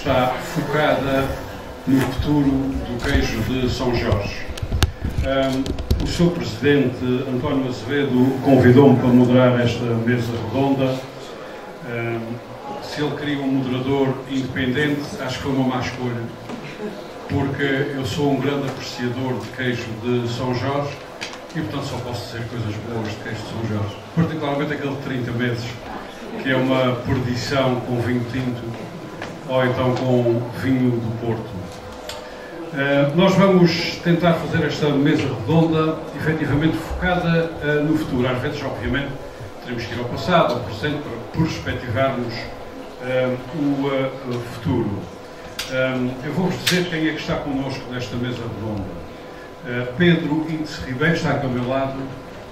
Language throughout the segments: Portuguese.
está focada no futuro do queijo de São Jorge. O Sr. Presidente António Azevedo convidou-me para moderar esta mesa redonda. Se ele queria um moderador independente, acho que foi uma má escolha, porque eu sou um grande apreciador de queijo de São Jorge e, portanto, só posso dizer coisas boas de queijo de São Jorge. Particularmente aquele de 30 meses, que é uma perdição com vinho tinto ou então com vinho do Porto. Nós vamos tentar fazer esta mesa redonda efetivamente focada no futuro. Às vezes, obviamente, teremos que ir ao passado, ao presente, para perspectivarmos o futuro. Eu vou-vos dizer quem é que está connosco nesta mesa redonda. Pedro Índice Ribeiro está aqui ao meu lado,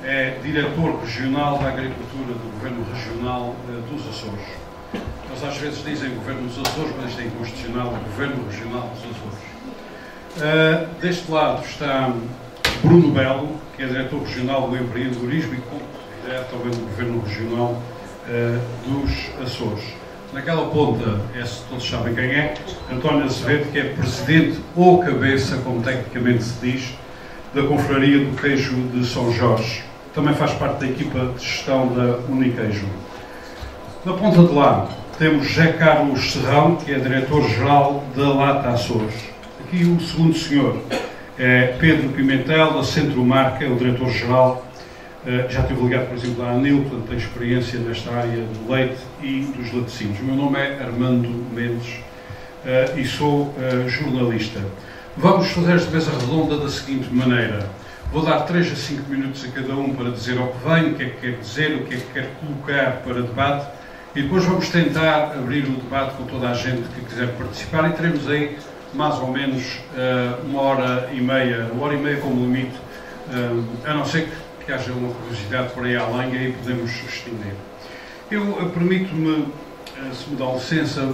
é diretor regional da Agricultura do Governo Regional dos Açores. Eles às vezes dizem Governo dos Açores, mas isto é inconstitucional, é Governo Regional dos Açores. Deste lado está Bruno Belo, que é diretor regional do empreendedorismo e direto também do Governo Regional dos Açores. Naquela ponta, todos sabem quem é, António Azevedo, que é presidente ou cabeça, como tecnicamente se diz, da Confraria do Queijo de São Jorge. Também faz parte da equipa de gestão da Uniqueijo. Na ponta de lá temos José Carlos Serrão, que é diretor-geral da Lata Açores. Aqui o segundo senhor é Pedro Pimentel, da Centro-Mar, que é o diretor-geral. Já estive ligado, por exemplo, à ANIL, portanto tem experiência nesta área do leite e dos laticínios. O meu nome é Armando Mendes e sou jornalista. Vamos fazer esta mesa redonda da seguinte maneira. Vou dar 3 a 5 minutos a cada um para dizer ao que vem, o que é que quer dizer, o que é que quer colocar para debate, e depois vamos tentar abrir o debate com toda a gente que quiser participar, e teremos aí mais ou menos uma hora e meia como limite, a não ser que haja uma curiosidade por aí além, e aí podemos estender. Eu permito-me, se me dá licença,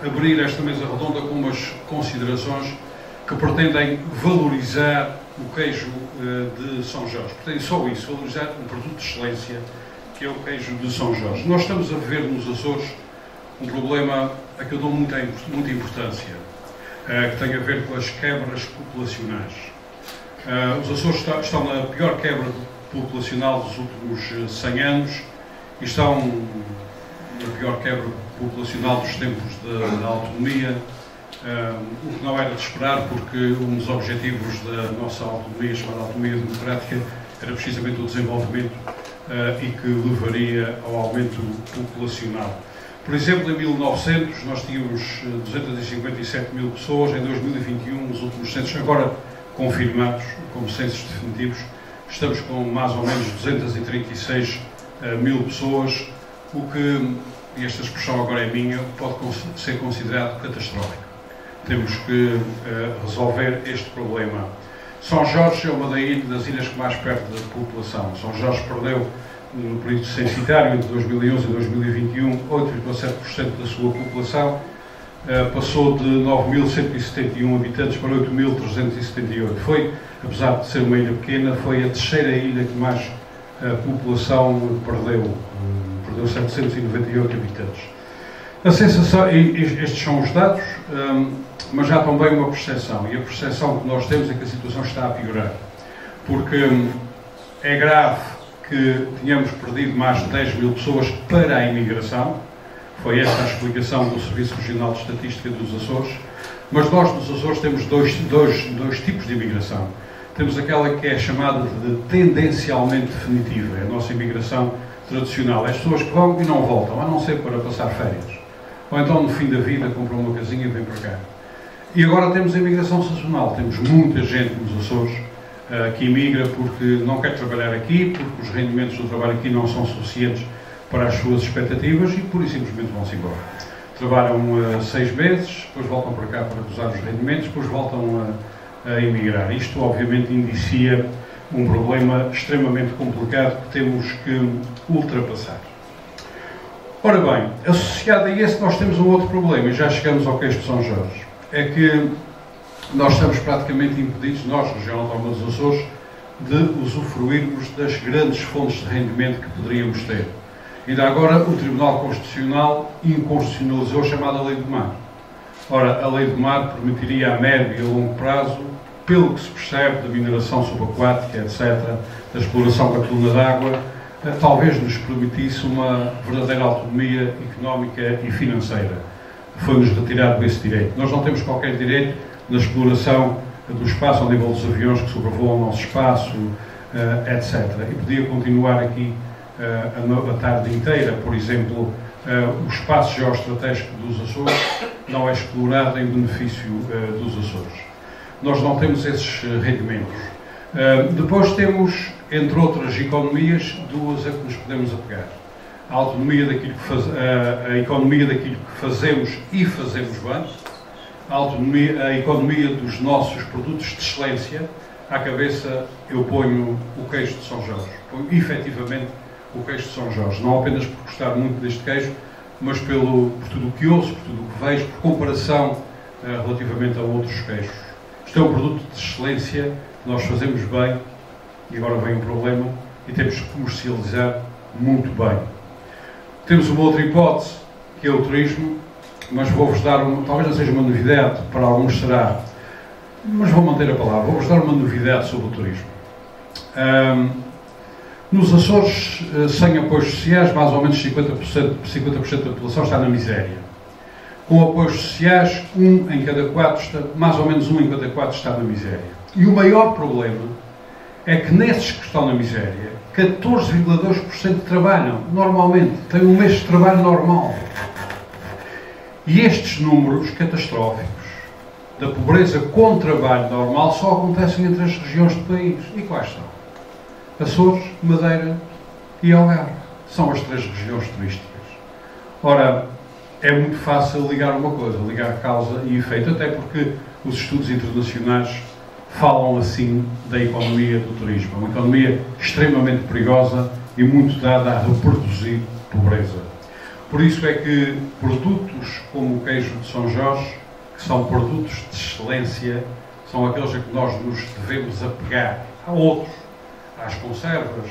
abrir esta mesa redonda com umas considerações que pretendem valorizar o queijo de São Jorge. Pretendem só isso, valorizar um produto de excelência, que é o queijo de São Jorge. Nós estamos a viver nos Açores um problema a que eu dou muita importância, que tem a ver com as quebras populacionais. Os Açores estão na pior quebra populacional dos últimos 100 anos e estão na pior quebra populacional dos tempos da autonomia, o que não era de esperar, porque um dos objetivos da nossa autonomia, chamada autonomia democrática, era precisamente o desenvolvimento e que levaria ao aumento populacional. Por exemplo, em 1900 nós tínhamos 257 mil pessoas, em 2021, os últimos censos agora confirmados como censos definitivos, estamos com mais ou menos 236 mil pessoas, o que, e esta expressão agora é minha, pode ser considerado catastrófico. Temos que resolver este problema. São Jorge é uma das ilhas que mais perde da população. São Jorge perdeu, no período censitário, entre 2011 e 2021, 8,7% da sua população, passou de 9.171 habitantes para 8.378. Foi, apesar de ser uma ilha pequena, foi a terceira ilha que mais população perdeu. Perdeu 798 habitantes. A sensação, estes são os dados, mas já também uma percepção. E a percepção que nós temos é que a situação está a piorar. Porque é grave que tenhamos perdido mais de 10 mil pessoas para a imigração. Foi esta a explicação do Serviço Regional de Estatística dos Açores. Mas nós, nos Açores, temos dois tipos de imigração. Temos aquela que é chamada de tendencialmente definitiva, é a nossa imigração tradicional. É as pessoas que vão e não voltam, a não ser para passar férias. Ou então, no fim da vida, compram uma casinha e vêm para cá. E agora temos a imigração sazonal. Temos muita gente nos Açores que imigra porque não quer trabalhar aqui, porque os rendimentos do trabalho aqui não são suficientes para as suas expectativas e, pura e simplesmente, vão-se embora. Trabalham 6 meses, depois voltam para cá para gozar os rendimentos, depois voltam a emigrar. Isto, obviamente, indicia um problema extremamente complicado que temos que ultrapassar. Ora bem, associado a esse, nós temos um outro problema, e já chegamos ao queijo de São Jorge. É que nós estamos praticamente impedidos, nós, região autónoma dos Açores, de usufruirmos das grandes fontes de rendimento que poderíamos ter. Ainda agora, o Tribunal Constitucional inconstitucionalizou a chamada Lei do Mar. Ora, a Lei do Mar permitiria a médio e a longo prazo, pelo que se percebe da mineração subaquática, etc., da exploração da coluna d'água, talvez nos permitisse uma verdadeira autonomia económica e financeira. Foi-nos retirado esse direito. Nós não temos qualquer direito na exploração do espaço ao nível dos aviões que sobrevoam o nosso espaço, etc. E podia continuar aqui a tarde inteira. Por exemplo, o espaço geoestratégico dos Açores não é explorado em benefício dos Açores. Nós não temos esses rendimentos. Depois temos, entre outras economias, duas a que nos podemos apegar. A autonomia daquilo que a economia daquilo que fazemos e fazemos bem, a economia dos nossos produtos de excelência. À cabeça eu ponho o queijo de São Jorge, ponho efetivamente o queijo de São Jorge, não apenas por gostar muito deste queijo, mas por tudo o que ouço, por tudo o que vejo, por comparação relativamente a outros queijos. Isto é um produto de excelência que nós fazemos bem, e agora vem um problema, e temos que comercializar muito bem. Temos uma outra hipótese, que é o turismo, mas vou-vos dar, talvez não seja uma novidade, para alguns será, mas vou manter a palavra, vou-vos dar uma novidade sobre o turismo. Nos Açores, sem apoios sociais, mais ou menos 50% da população está na miséria. Com apoios sociais, mais ou menos um em cada quatro está na miséria. E o maior problema é que nesses que estão na miséria, 14,2% trabalham normalmente, têm um mês de trabalho normal. E estes números catastróficos da pobreza com trabalho normal só acontecem entre as regiões do país. E quais são? Açores, Madeira e Algarve. São as três regiões turísticas. Ora, é muito fácil ligar uma coisa, ligar causa e efeito, até porque os estudos internacionais falam assim da economia do turismo. É uma economia extremamente perigosa e muito dada a reproduzir pobreza. Por isso é que produtos como o queijo de São Jorge, que são produtos de excelência, são aqueles a que nós nos devemos apegar. Há outros, às conservas,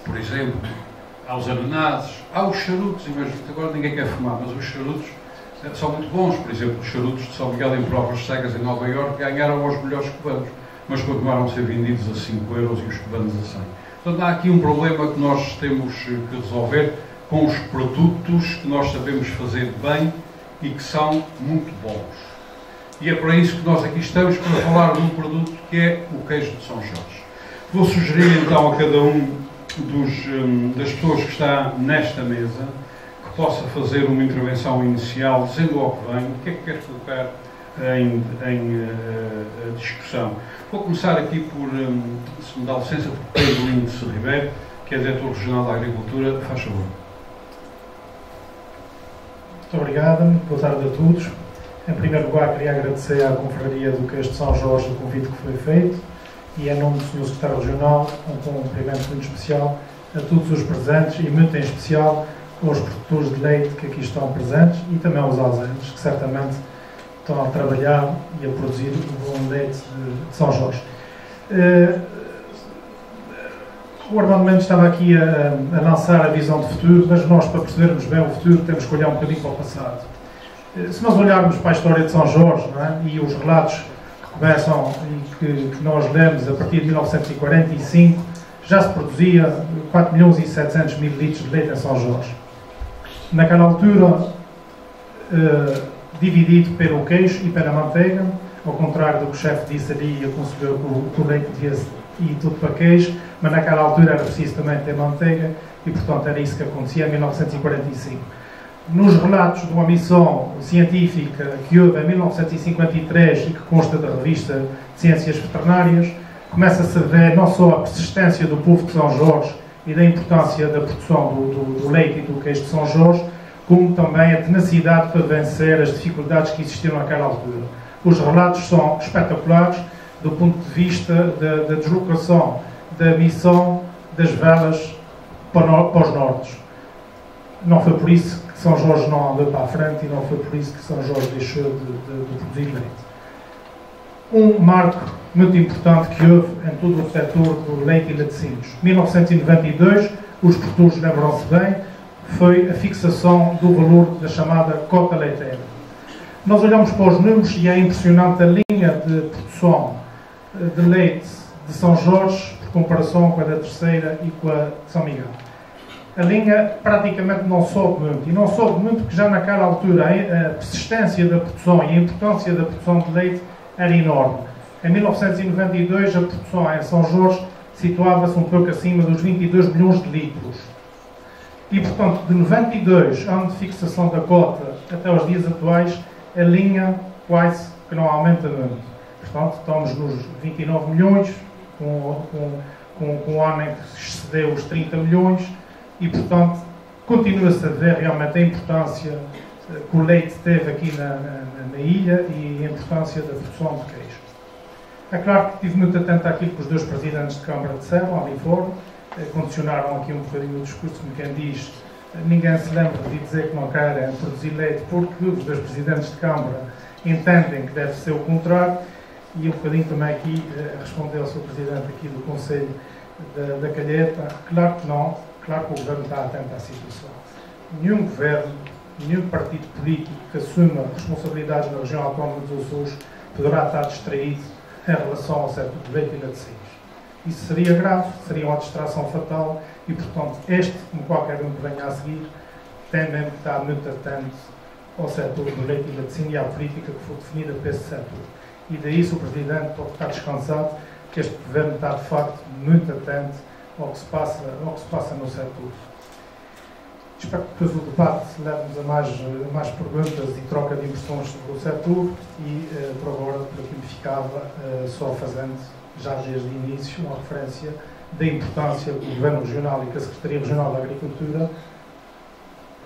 por exemplo, aos ananases, aos charutos. Agora ninguém quer fumar, mas os charutos são muito bons. Por exemplo, os charutos de São Miguel em provas cegas em Nova Iorque ganharam aos melhores cubanos, mas continuaram a ser vendidos a 5 euros e os cubanos a 100. Portanto, há aqui um problema que nós temos que resolver com os produtos que nós sabemos fazer bem e que são muito bons. E é para isso que nós aqui estamos, para falar de um produto que é o queijo de São Jorge. Vou sugerir então a cada um das pessoas que está nesta mesa que possa fazer uma intervenção inicial dizendo ao que vem, o que é que quer colocar em discussão. Vou começar aqui por, se me dá licença, por Pedro Índice Ribeiro, que é diretor regional da Agricultura. Faz favor. Muito obrigado, boa tarde a todos. Em primeiro lugar, queria agradecer à Confraria do Queijo de São Jorge o convite que foi feito e, em nome do Sr. Secretário Regional, um cumprimento muito especial a todos os presentes e, muito em especial, aos produtores de leite que aqui estão presentes e também aos ausentes, que certamente estão a trabalhar e a produzir o bom leite de São Jorge. O Armando Mendes estava aqui a lançar a visão de futuro, mas nós, para percebermos bem o futuro, temos que olhar um bocadinho para o passado. Se nós olharmos para a história de São Jorge, não é? E os relatos que começam e que nós lemos a partir de 1945, já se produzia 4.700.000 litros de leite em São Jorge. Naquela altura, dividido pelo queijo e pela manteiga, ao contrário do que o chefe disse ali, ele considerou que o leite devia ir tudo para queijo, mas naquela altura era preciso também ter manteiga e, portanto, era isso que acontecia em 1945. Nos relatos de uma missão científica que houve em 1953 e que consta da revista de Ciências Veterinárias, começa-se a ver não só a persistência do povo de São Jorge e da importância da produção do leite e do queijo de São Jorge, como também a tenacidade para vencer as dificuldades que existiram naquela altura. Os relatos são espetaculares do ponto de vista da deslocação da missão das velas para os nortes. Não foi por isso que São Jorge não andou para a frente e não foi por isso que São Jorge deixou de produzir leite. Um marco muito importante que houve em todo o setor do leite e laticínios. Em 1992, os produtores lembram-se bem, foi a fixação do valor da chamada cota leiteira. Nós olhamos para os números e é impressionante a linha de produção de leite de São Jorge, por comparação com a da Terceira e com a de São Miguel. A linha praticamente não sobe muito, e não sobe muito porque já naquela altura a persistência da produção e a importância da produção de leite era enorme. Em 1992 a produção em São Jorge situava-se um pouco acima dos 22 milhões de litros. E, portanto, de 92, ano de fixação da cota, até os dias atuais, a linha quase que não aumenta muito. Portanto, estamos nos 29 milhões, com um ano em que se excedeu os 30 milhões, e, portanto, continua-se a ver realmente a importância que o leite teve aqui na ilha e a importância da produção de queijo. É claro que estive muito atento àquilo que os dois presidentes de Câmara disseram ali fora, condicionaram aqui um bocadinho o discurso, como quem diz, ninguém se lembra de dizer que não querem produzir leite porque os dois presidentes de Câmara entendem que deve ser o contrário, e um bocadinho também aqui respondeu ao seu presidente aqui do Conselho da Calheta, claro que não, claro que o Governo está atento à situação. Nenhum Governo, nenhum partido político que assuma responsabilidades na região autónoma dos Açores poderá estar distraído em relação ao setor do leite e laticínios. Isso seria grave, seria uma distração fatal e, portanto, como qualquer um que venha a seguir, tem mesmo que estar muito atento ao setor do leite e laticínio e à política que for definida para esse setor. E daí o Presidente pode ficar descansado que este Governo está, de facto, muito atento ao que se passa no setor. Espero que depois o debate leve-nos a mais perguntas e troca de impressões sobre o setor e, por agora, por aqui me ficava só fazendo, já desde o início, uma referência da importância que o Governo Regional e que a Secretaria Regional da Agricultura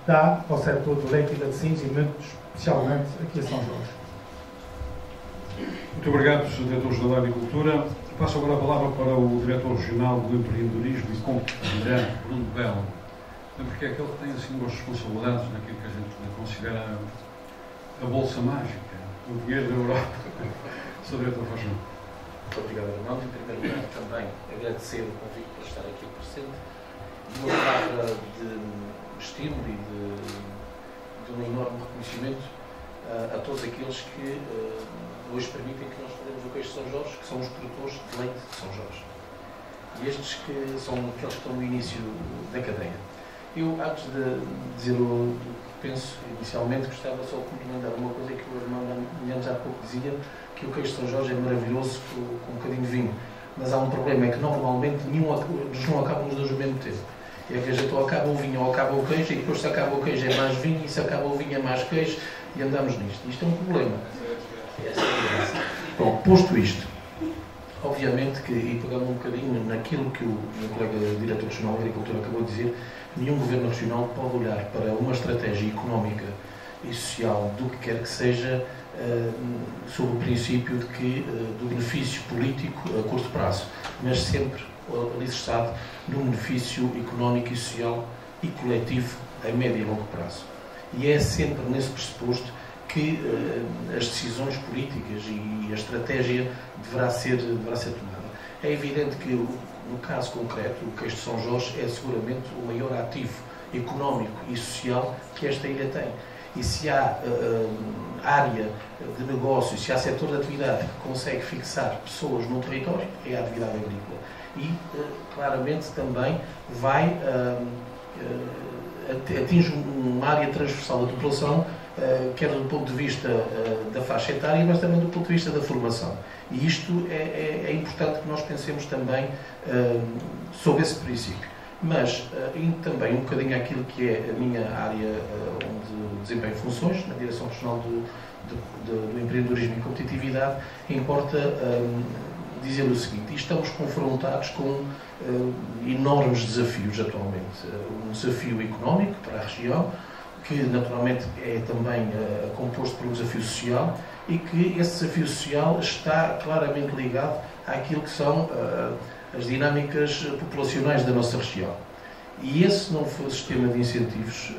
dá ao setor do leite e laticínios e muito especialmente aqui a São Jorge. Muito obrigado, Sr. Diretor-Geral da Agricultura. Passo agora a palavra para o Diretor Regional do Empreendedorismo e Competitividade, Bruno Belo, porque é aquele que tem assim boas responsabilidades naquilo que a gente considera a Bolsa Mágica, o dinheiro da Europa. Sr. Diretor, faz favor. Muito obrigado, Armando. Em primeiro lugar, também agradecer o convite para estar aqui presente e uma palavra de estímulo e de um enorme reconhecimento a todos aqueles que hoje permitem que nós falemos do queijo de São Jorge, que são os produtores de leite de São Jorge. E estes que são aqueles que estão no início da cadeia. Eu, antes de dizer o que penso inicialmente, gostava só de complementar uma coisa que o Armando há pouco dizia, que o queijo de São Jorge é maravilhoso com um bocadinho de vinho. Mas há um problema, é que normalmente eles não acabam os dois ao mesmo tempo. É que a gente ou acaba o vinho ou acaba o queijo, e depois se acaba o queijo é mais vinho, e se acaba o vinho é mais queijo, e andamos nisto. Isto é um problema. Bom, posto isto, obviamente que, e pegando um bocadinho naquilo que o meu colega Diretor Regional da Agricultura acabou de dizer, nenhum Governo Regional pode olhar para uma estratégia económica e social do que quer que seja sob o princípio de que do benefício político a curto prazo, mas sempre alicerçado no benefício económico e social e coletivo a médio e longo prazo. E é sempre nesse pressuposto que as decisões políticas e a estratégia deverá ser tomada. É evidente que, no caso concreto, o queijo de São Jorge é seguramente o maior ativo económico e social que esta ilha tem. E se há área de negócio, se há setor de atividade que consegue fixar pessoas no território, é a atividade agrícola. E, claramente, também atinge uma área transversal da população, quer do ponto de vista da faixa etária, mas também do ponto de vista da formação. E isto é importante que nós pensemos também sobre esse princípio. Mas, indo também um bocadinho àquilo que é a minha área onde desempenho funções, na Direção Regional do Empreendedorismo e Competitividade, importa dizer o seguinte: estamos confrontados com enormes desafios atualmente. Um desafio económico para a região, que naturalmente é também composto por um desafio social, e que esse desafio social está claramente ligado àquilo que são as dinâmicas populacionais da nossa região. E esse novo sistema de incentivos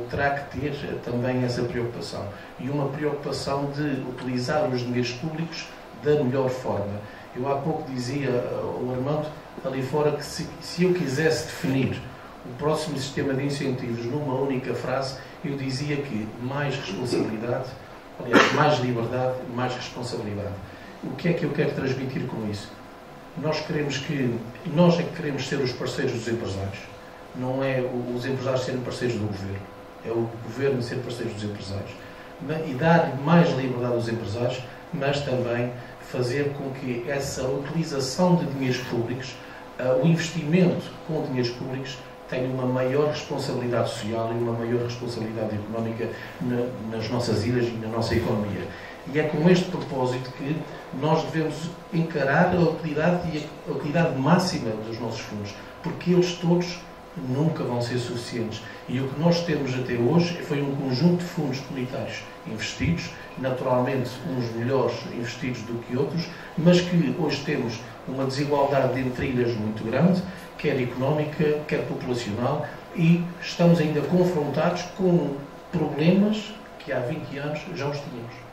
terá que ter também essa preocupação. E uma preocupação de utilizar os dinheiros públicos da melhor forma. Eu há pouco dizia ao Armando ali fora que se eu quisesse definir o próximo sistema de incentivos numa única frase, eu dizia que mais responsabilidade, aliás, mais liberdade, mais responsabilidade. O que é que eu quero transmitir com isso? Nós é que queremos ser os parceiros dos empresários. Não é os empresários serem parceiros do governo. É o governo ser parceiros dos empresários. E dar mais liberdade aos empresários, mas também fazer com que essa utilização de dinheiros públicos, o investimento com dinheiros públicos, tenha uma maior responsabilidade social e uma maior responsabilidade económica nas nossas ilhas e na nossa economia. E é com este propósito que nós devemos encarar a utilidade máxima dos nossos fundos, porque eles todos nunca vão ser suficientes. E o que nós temos até hoje foi um conjunto de fundos comunitários investidos, naturalmente uns melhores investidos do que outros, mas que hoje temos uma desigualdade entre ilhas muito grande, quer económica, quer populacional, e estamos ainda confrontados com problemas que há 20 anos já os tínhamos.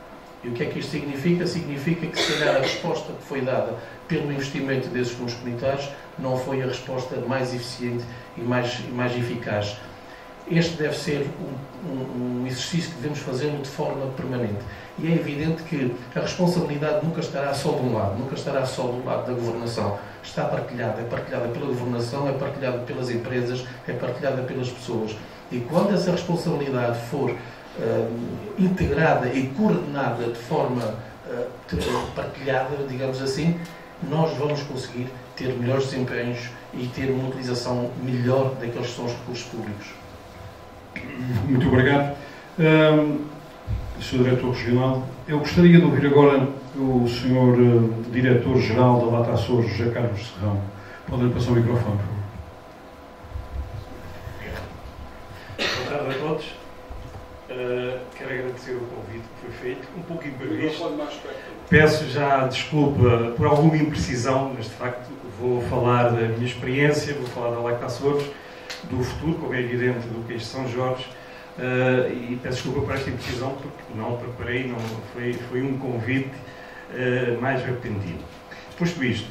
E o que é que isto significa? Significa que, se calhar, a resposta que foi dada pelo investimento desses fundos comunitários não foi a resposta mais eficiente e mais eficaz. Este deve ser um exercício que devemos fazê-lo de forma permanente. E é evidente que a responsabilidade nunca estará só de um lado, nunca estará só do lado da governação. Está partilhada, é partilhada pela governação, é partilhada pelas empresas, é partilhada pelas pessoas. E quando essa responsabilidade for integrada e coordenada de forma partilhada, digamos assim, nós vamos conseguir ter melhores desempenhos e ter uma utilização melhor daqueles que são os recursos públicos. Muito obrigado. Sr. Diretor Regional, eu gostaria de ouvir agora o Sr. Diretor-Geral da Lata Açores, José Carlos Serrão. Pode passar o microfone, por favor. Boa tarde a todos. Quero agradecer o convite que foi feito, um pouco imprevisto. Peço já desculpa por alguma imprecisão, mas de facto vou falar da minha experiência, vou falar da Lata Açores, do futuro, como é evidente, do Queijo de São Jorge, e peço desculpa por esta imprecisão, porque não preparei, não foi um convite mais repentino. Posto isto,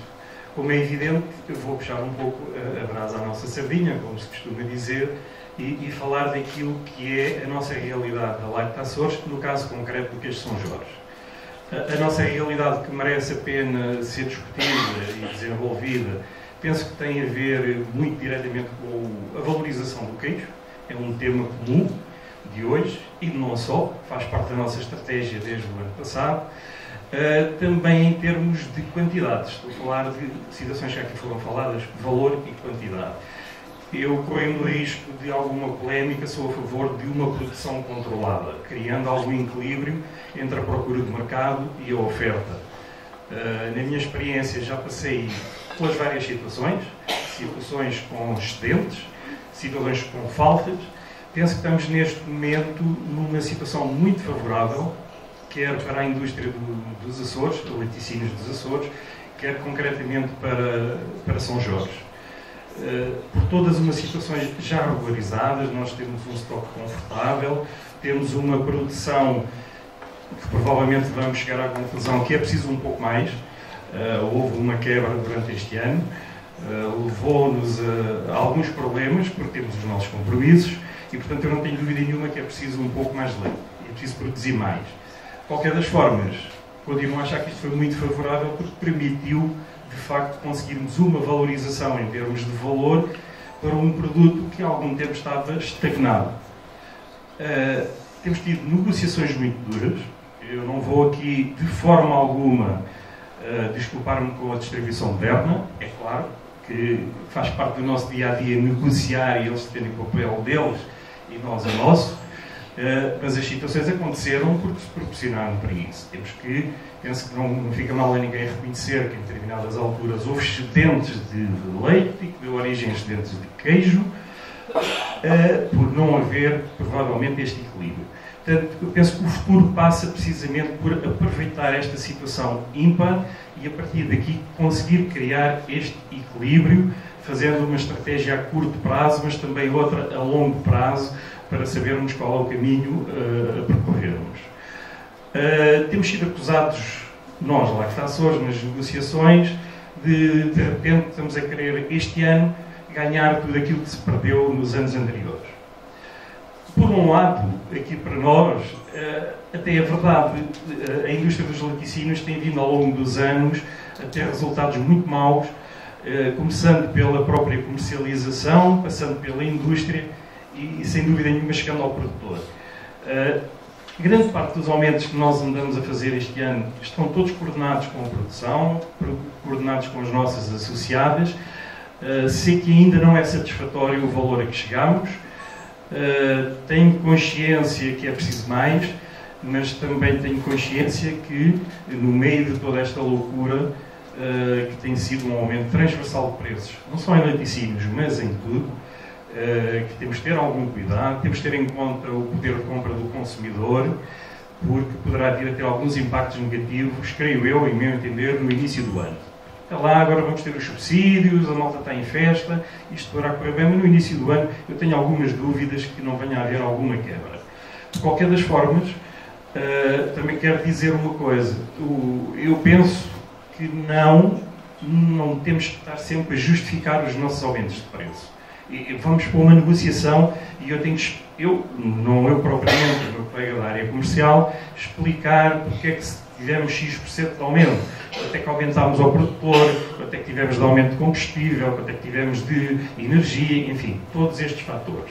como é evidente, eu vou puxar um pouco a brasa à nossa sardinha, como se costuma dizer, e falar daquilo que é a nossa realidade da Lata Açores, no caso concreto do Queijo de São Jorge. A nossa realidade, que merece a pena ser discutida e desenvolvida, penso que tem a ver muito diretamente com a valorização do queijo. É um tema comum de hoje e não só, faz parte da nossa estratégia desde o ano passado. Também em termos de quantidades, estou a falar de situações que aqui foram faladas, valor e quantidade. Eu, correndo o risco de alguma polémica, sou a favor de uma produção controlada, criando algum equilíbrio entre a procura do mercado e a oferta. Na minha experiência já passei pelas várias situações com excedentes, situações com faltas. Penso que estamos neste momento numa situação muito favorável, quer para a indústria dos Açores, laticínios dos Açores, quer concretamente para São Jorge. Por todas umas situações já regularizadas, nós temos um estoque confortável, temos uma produção que provavelmente vamos chegar à conclusão que é preciso um pouco mais. Houve uma quebra durante este ano, levou-nos a alguns problemas, porque temos os nossos compromissos, e portanto eu não tenho dúvida nenhuma que é preciso um pouco mais de leite, é preciso produzir mais. De qualquer das formas, continuo a achar que isto foi muito favorável, porque permitiu, de facto, conseguirmos uma valorização em termos de valor para um produto que há algum tempo estava estagnado. Temos tido negociações muito duras. Eu não vou aqui, de forma alguma, desculpar-me com a distribuição de Berna. É claro que faz parte do nosso dia-a-dia negociar e eles têm o papel deles e nós o nosso. Mas as situações aconteceram porque se proporcionaram para isso. Penso que não fica mal a ninguém reconhecer que em determinadas alturas houve excedentes de leite e que deu origem a excedentes de queijo, por não haver, provavelmente, este equilíbrio. Portanto, eu penso que o futuro passa precisamente por aproveitar esta situação ímpar e, a partir daqui, conseguir criar este equilíbrio, fazendo uma estratégia a curto prazo, mas também outra a longo prazo, para sabermos qual é o caminho a percorrermos. Temos sido acusados, nós, Lata Açores, nas negociações, de repente estamos a querer este ano ganhar tudo aquilo que se perdeu nos anos anteriores. Por um lado, aqui para nós, até é verdade, a indústria dos laticínios tem vindo ao longo dos anos a ter resultados muito maus, começando pela própria comercialização, passando pela indústria e sem dúvida nenhuma chegando ao produtor. Grande parte dos aumentos que nós andamos a fazer este ano estão todos coordenados com a produção, coordenados com as nossas associadas. Sei que ainda não é satisfatório o valor a que chegamos. Tenho consciência que é preciso mais, mas também tenho consciência que, no meio de toda esta loucura, que tem sido um aumento transversal de preços, não só em laticínios, mas em tudo, que temos de ter algum cuidado, temos de ter em conta o poder de compra do consumidor, porque poderá vir a ter alguns impactos negativos, creio eu, em meu entender, no início do ano. Até lá, agora vamos ter os subsídios, a malta está em festa, isto poderá correr bem, mas no início do ano eu tenho algumas dúvidas que não venha a haver alguma quebra. De qualquer das formas, também quero dizer uma coisa. Eu penso que não temos que estar sempre a justificar os nossos aumentos de preço. E vamos para uma negociação e não eu propriamente, o meu colega da área comercial, explicar porque é que se tivemos X% de aumento, até que aumentámos ao produtor, até que tivemos de aumento de combustível, até que tivemos de energia, enfim, todos estes fatores.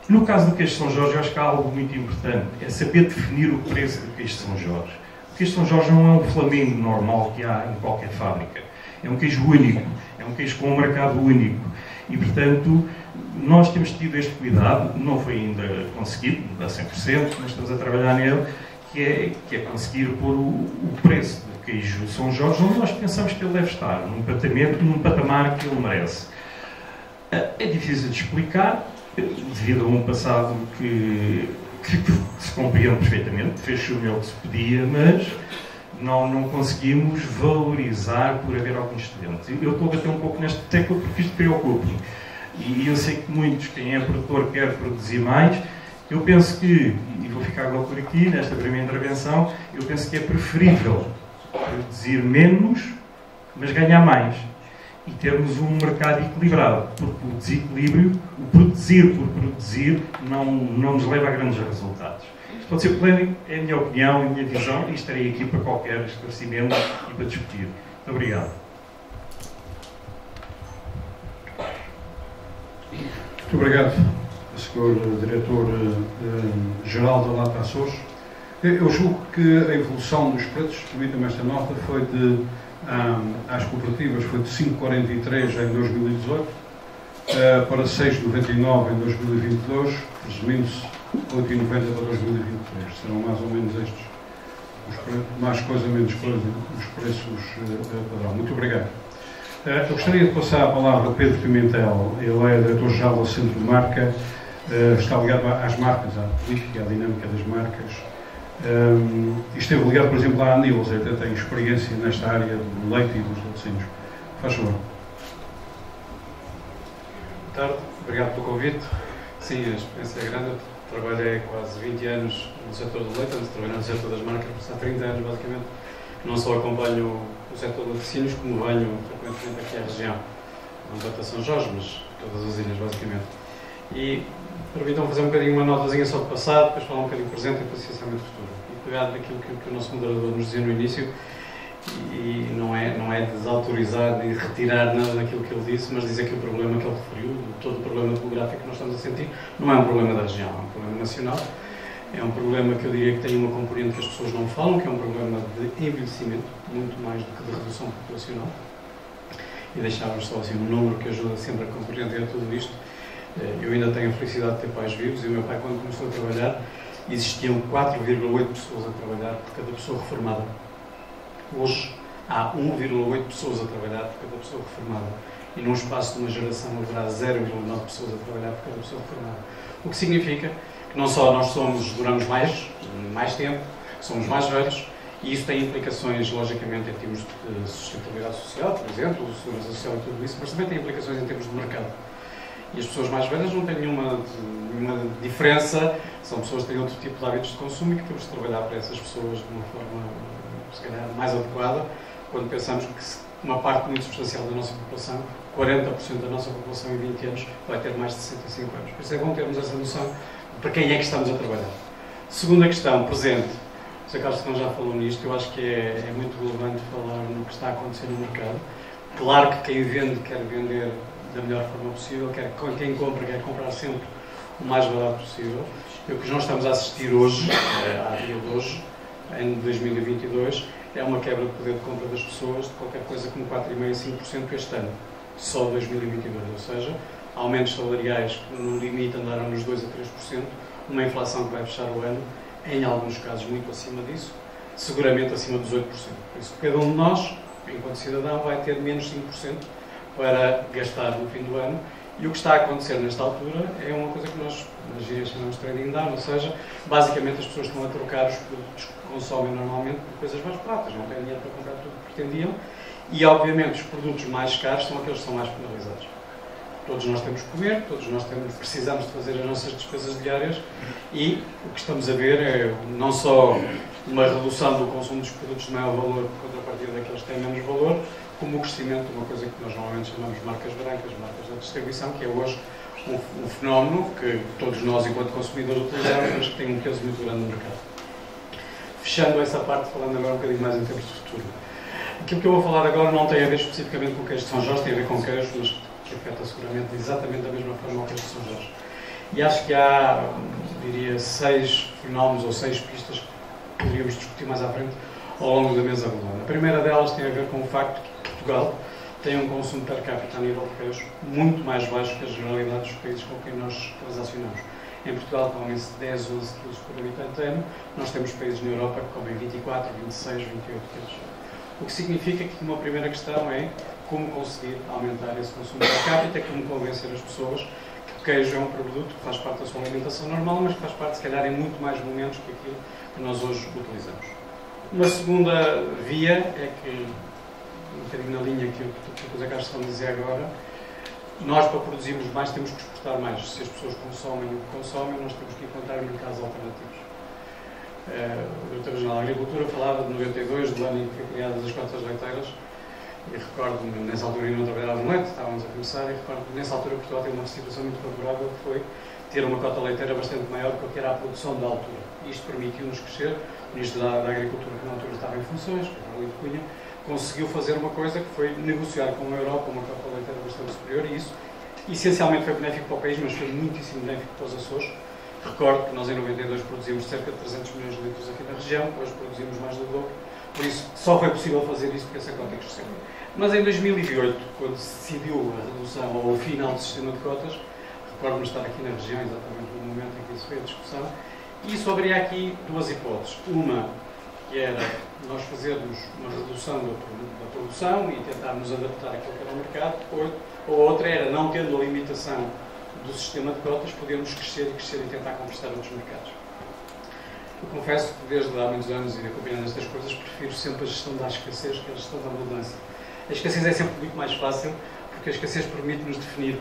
No caso do queijo de São Jorge, eu acho que há algo muito importante, é saber definir o preço do queijo de São Jorge. O queijo de São Jorge não é um Flamengo normal que há em qualquer fábrica. É um queijo único, é um queijo com um mercado único. E, portanto, nós temos tido este cuidado, não foi ainda conseguido, a 100%, mas estamos a trabalhar nele, que é conseguir pôr o preço do queijo São Jorge onde nós pensamos que ele deve estar, num patamar que ele merece. É difícil de explicar, devido a um passado que se compreende perfeitamente, fez-se o melhor que se podia, mas não conseguimos valorizar por haver alguns estudantes. Eu estou a bater um pouco nesta tecla porque isto preocupa-me. E eu sei que muitos, quem é produtor, quer produzir mais. Eu penso que, e vou ficar agora por aqui, nesta primeira intervenção, eu penso que é preferível produzir menos, mas ganhar mais. E termos um mercado equilibrado, porque o desequilíbrio, o produzir por produzir, não nos leva a grandes resultados. Isto pode ser polémico, é a minha opinião, a minha visão, e estarei aqui para qualquer esclarecimento e para discutir. Muito obrigado. Muito obrigado, Sr. Diretor-Geral da Lata Açores. Eu julgo que a evolução dos preços, permita-me esta nota, foi às cooperativas foi de 5,43 em 2018 para 6,99 em 2022, resumindo-se 8,90 para 2023. Serão mais ou menos estes, mais coisa, menos coisa, os preços padrão. Muito obrigado. Eu gostaria de passar a palavra a Pedro Pimentel. Ele é diretor-geral do Centro de Marca, está ligado às marcas, à política e à dinâmica das marcas. E esteve ligado, por exemplo, à Anilos, até tem experiência nesta área do leite e dos laticínios. Faz favor. Boa tarde, obrigado pelo convite. Sim, a experiência é grande. Eu trabalhei quase 20 anos no setor do leite, antes de trabalhar no setor das marcas, há 30 anos basicamente. Não só acompanho o setor de laticínios, como venho frequentemente aqui à região, não só São Jorge, mas todas as ilhas basicamente. E permitam fazer um bocadinho uma notazinha só do passado, depois falar um bocadinho do presente e depois essencialmente do futuro. E pegar daquilo que o nosso moderador nos dizia no início, e não é desautorizar nem retirar nada daquilo que ele disse, mas dizer que o problema que ele referiu, todo o problema demográfico que nós estamos a sentir, não é um problema da região, é um problema nacional. É um problema que eu diria que tem uma componente que as pessoas não falam, que é um problema de envelhecimento, muito mais do que de redução populacional. E deixávamos só assim um número que ajuda sempre a compreender tudo isto. Eu ainda tenho a felicidade de ter pais vivos, e o meu pai, quando começou a trabalhar, existiam 4,8 pessoas a trabalhar por cada pessoa reformada. Hoje há 1,8 pessoas a trabalhar por cada pessoa reformada. E num espaço de uma geração haverá 0,9 pessoas a trabalhar por cada pessoa reformada. O que significa que não só nós duramos mais tempo, somos mais velhos, e isso tem implicações, logicamente, em termos de sustentabilidade social, por exemplo, segurança social e tudo isso, mas também tem implicações em termos de mercado. E as pessoas mais velhas não têm nenhuma diferença, são pessoas que têm outro tipo de hábitos de consumo e que temos de trabalhar para essas pessoas de uma forma, se calhar, mais adequada, quando pensamos que uma parte muito substancial da nossa população, 40% da nossa população em 20 anos vai ter mais de 65 anos. Por isso é bom termos essa noção de para quem é que estamos a trabalhar. Segunda questão, presente. O Sr. Carlos já falou nisto, eu acho que é muito relevante falar no que está a acontecer no mercado. Claro que quem vende quer vender da melhor forma possível, quem compra quer comprar sempre o mais barato possível. E o que nós estamos a assistir hoje, à dia de hoje, em 2022, é uma quebra de poder de compra das pessoas de qualquer coisa como 4,5% a 5% este ano, só 2022, ou seja, aumentos salariais que no limite andaram nos 2% a 3%, uma inflação que vai fechar o ano, em alguns casos muito acima disso, seguramente acima dos 8%. Por isso, cada um de nós, enquanto cidadão, vai ter menos 5% para gastar no fim do ano. E o que está a acontecer nesta altura é uma coisa que nós, nas gírias, chamamos de trading down, ou seja, basicamente as pessoas estão a trocar os produtos que consomem normalmente por coisas mais baratas, não têm dinheiro para comprar tudo o que pretendiam, e obviamente os produtos mais caros são aqueles que são mais penalizados. Todos nós temos que comer, todos nós precisamos de fazer as nossas despesas diárias, e o que estamos a ver é não só uma redução do consumo dos produtos de maior valor por contrapartida daqueles que têm menos valor, como o crescimento de uma coisa que nós normalmente chamamos de marcas brancas, marcas da distribuição, que é hoje um fenómeno que todos nós, enquanto consumidores, utilizamos, mas que tem um peso muito grande no mercado. Fechando essa parte, falando agora um bocadinho mais em termos de futuro. Aquilo que eu vou falar agora não tem a ver especificamente com o queijo de São Jorge, tem a ver com queijo, mas que afeta seguramente exatamente da mesma forma o queijo de São Jorge. E acho que há, diria, 6 fenómenos ou 6 pistas que poderíamos discutir mais à frente ao longo da mesa redonda. A primeira delas tem a ver com o facto que Portugal tem um consumo per capita a nível de queijo muito mais baixo que a generalidade dos países com quem nós transacionamos. Em Portugal comem-se 10, 11 quilos por habitante ano, nós temos países na Europa que comem 24, 26, 28 quilos. O que significa que uma primeira questão é como conseguir aumentar esse consumo per capita, como convencer as pessoas que o queijo é um produto que faz parte da sua alimentação normal, mas que faz parte, se calhar, em muito mais momentos que aquilo que nós hoje utilizamos. Uma segunda via é que, um bocadinho na linha que o José Carlos estava a dizer agora, nós, para produzirmos mais, temos que exportar mais. Se as pessoas consomem o que consomem, nós temos que encontrar mercados alternativos. O Diretor-Geral da Agricultura falava de 92, do ano em que foi criadas as cotas leiteiras, e recordo-me, nessa altura eu não trabalhava no leite, estávamos a começar, e recordo-me que nessa altura Portugal teve uma situação muito favorável, que foi ter uma cota leiteira bastante maior do que era a produção da altura. Isto permitiu-nos crescer. O Ministro da Agricultura, que na altura estava em funções, que era o Lito Cunha, conseguiu fazer uma coisa que foi negociar com a Europa uma cota leiteira bastante superior, e isso essencialmente foi benéfico para o país, mas foi muitíssimo benéfico para os Açores. Recordo que nós em 92 produzimos cerca de 300 milhões de litros aqui na região, hoje produzimos mais do dobro, por isso só foi possível fazer isso porque essa cota cresceu. Mas em 2008, quando se decidiu a redução ou o final do sistema de cotas, recordo-me estar aqui na região, exatamente no momento em que isso foi a discussão, e isso abria aqui duas hipóteses. Uma, que era nós fazermos uma redução da produção e tentarmos adaptar aquilo que era o mercado, ou outra era, não tendo a limitação do sistema de cotas, podermos crescer e tentar conquistar outros mercados. Eu confesso que desde há muitos anos, e acompanhando estas coisas, prefiro sempre a gestão da escassez que a gestão da abundância. A escassez é sempre muito mais fácil, porque a escassez permite-nos definir,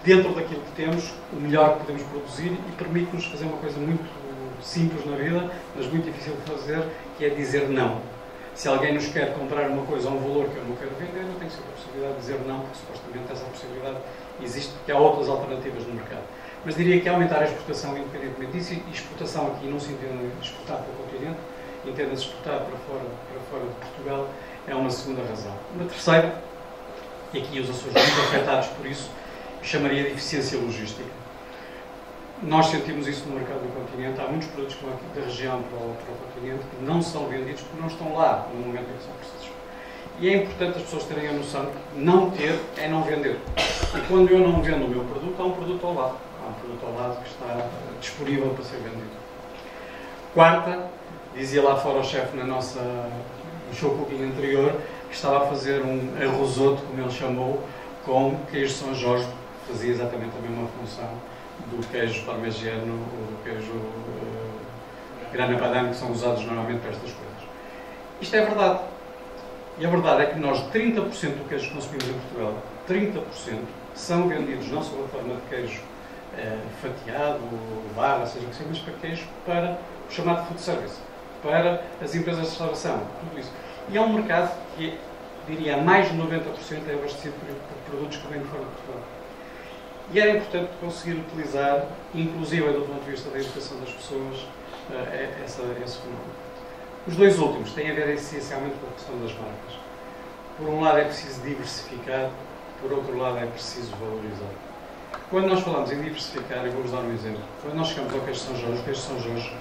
dentro daquilo que temos, o melhor que podemos produzir e permite-nos fazer uma coisa muito simples na vida, mas muito difícil de fazer, que é dizer não. Se alguém nos quer comprar uma coisa a um valor que eu não quero vender, eu tenho sempre a possibilidade de dizer não, porque supostamente essa possibilidade existe, porque há outras alternativas no mercado. Mas diria que aumentar a exportação independentemente disso, e exportação aqui não se entende exportar para o continente, entende-se exportar para fora de Portugal, é uma segunda razão. Uma terceira, e aqui os Açores muito afetados por isso, chamaria de eficiência logística. Nós sentimos isso no mercado do continente. Há muitos produtos que vão aqui da região para o continente que não são vendidos porque não estão lá no momento em que são precisos. E é importante as pessoas terem a noção que não ter é não vender. E quando eu não vendo o meu produto, há um produto ao lado. Há um produto ao lado que está disponível para ser vendido. Quarta, dizia lá fora o chefe no show cooking anterior, que estava a fazer um arrozoto, como ele chamou, com queijo São Jorge, que fazia exatamente a mesma função do queijo parmegiano ou do queijo grana padano, que são usados normalmente para estas coisas. Isto é verdade. E a verdade é que nós, 30% do queijo que consumimos em Portugal, 30% são vendidos não sob a forma de queijo fatiado, barra, seja o que seja, mas para queijo para o chamado food service, para as empresas de restauração, tudo isso. E é um mercado que diria mais de 90% é abastecido por produtos que vêm de fora de Portugal. E era importante conseguir utilizar, inclusive do ponto de vista da educação das pessoas, esse fenómeno. Os dois últimos têm a ver essencialmente com a questão das marcas. Por um lado é preciso diversificar, por outro lado é preciso valorizar. Quando nós falamos em diversificar, eu vou-vos dar um exemplo. Quando nós chegamos ao queijo de São Jorge, o queijo de São Jorge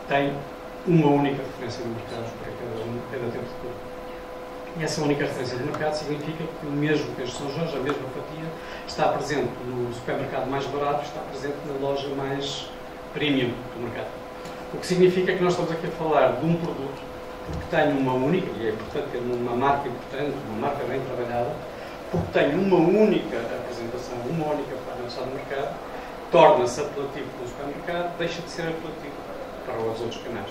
tem uma única referência de mercado para cada tempo de cor. E essa única referência de mercado significa que o mesmo queijo de São Jorge, a mesma fatia, está presente no supermercado mais barato, está presente na loja mais premium do mercado. O que significa que nós estamos aqui a falar de um produto porque tem uma única, e é importante ter uma marca importante, uma marca bem trabalhada, porque tem uma única apresentação, uma única forma de estar no mercado, torna-se apelativo para o supermercado, deixa de ser apelativo para os outros canais.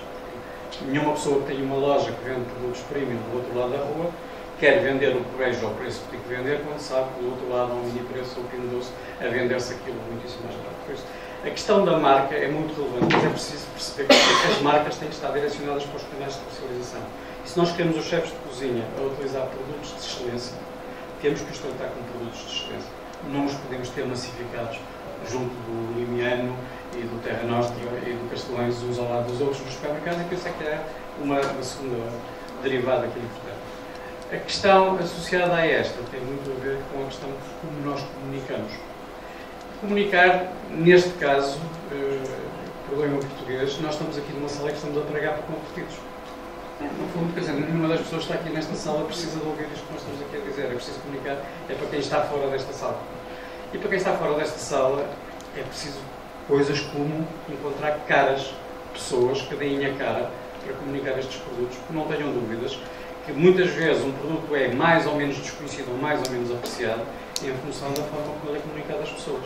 Nenhuma pessoa que tenha uma loja que vende produtos premium do outro lado da rua quer vender o queijo ao preço que tem que vender quando sabe que do outro lado há um mini preço ou Pingo Doce a vender-se aquilo muitíssimo mais barato. Por isso, a questão da marca é muito relevante, mas é preciso perceber que as marcas têm que estar direcionadas para os canais de comercialização. E se nós queremos os chefes de cozinha a utilizar produtos de excelência, temos que os tratar com produtos de excelência. Não os podemos ter massificados junto do Limiano e do Terra Nostra e do Castelões, uns ao lado dos outros nos supermercados, e por isso é que é uma segunda derivada que é importante. A questão associada a esta tem muito a ver com a questão de como nós comunicamos. Comunicar, neste caso, perdoem o português, nós estamos aqui numa sala que estamos a pregar para convertidos. No fundo, quer dizer, nenhuma das pessoas que está aqui nesta sala precisa de ouvir isto que nós estamos aqui a dizer. É preciso comunicar, é para quem está fora desta sala. E para quem está fora desta sala, é preciso coisas como encontrar caras, pessoas que deem a cara para comunicar estes produtos, porque não tenham dúvidas que muitas vezes um produto é mais ou menos desconhecido ou mais ou menos apreciado em função da forma como ele é comunicado às pessoas.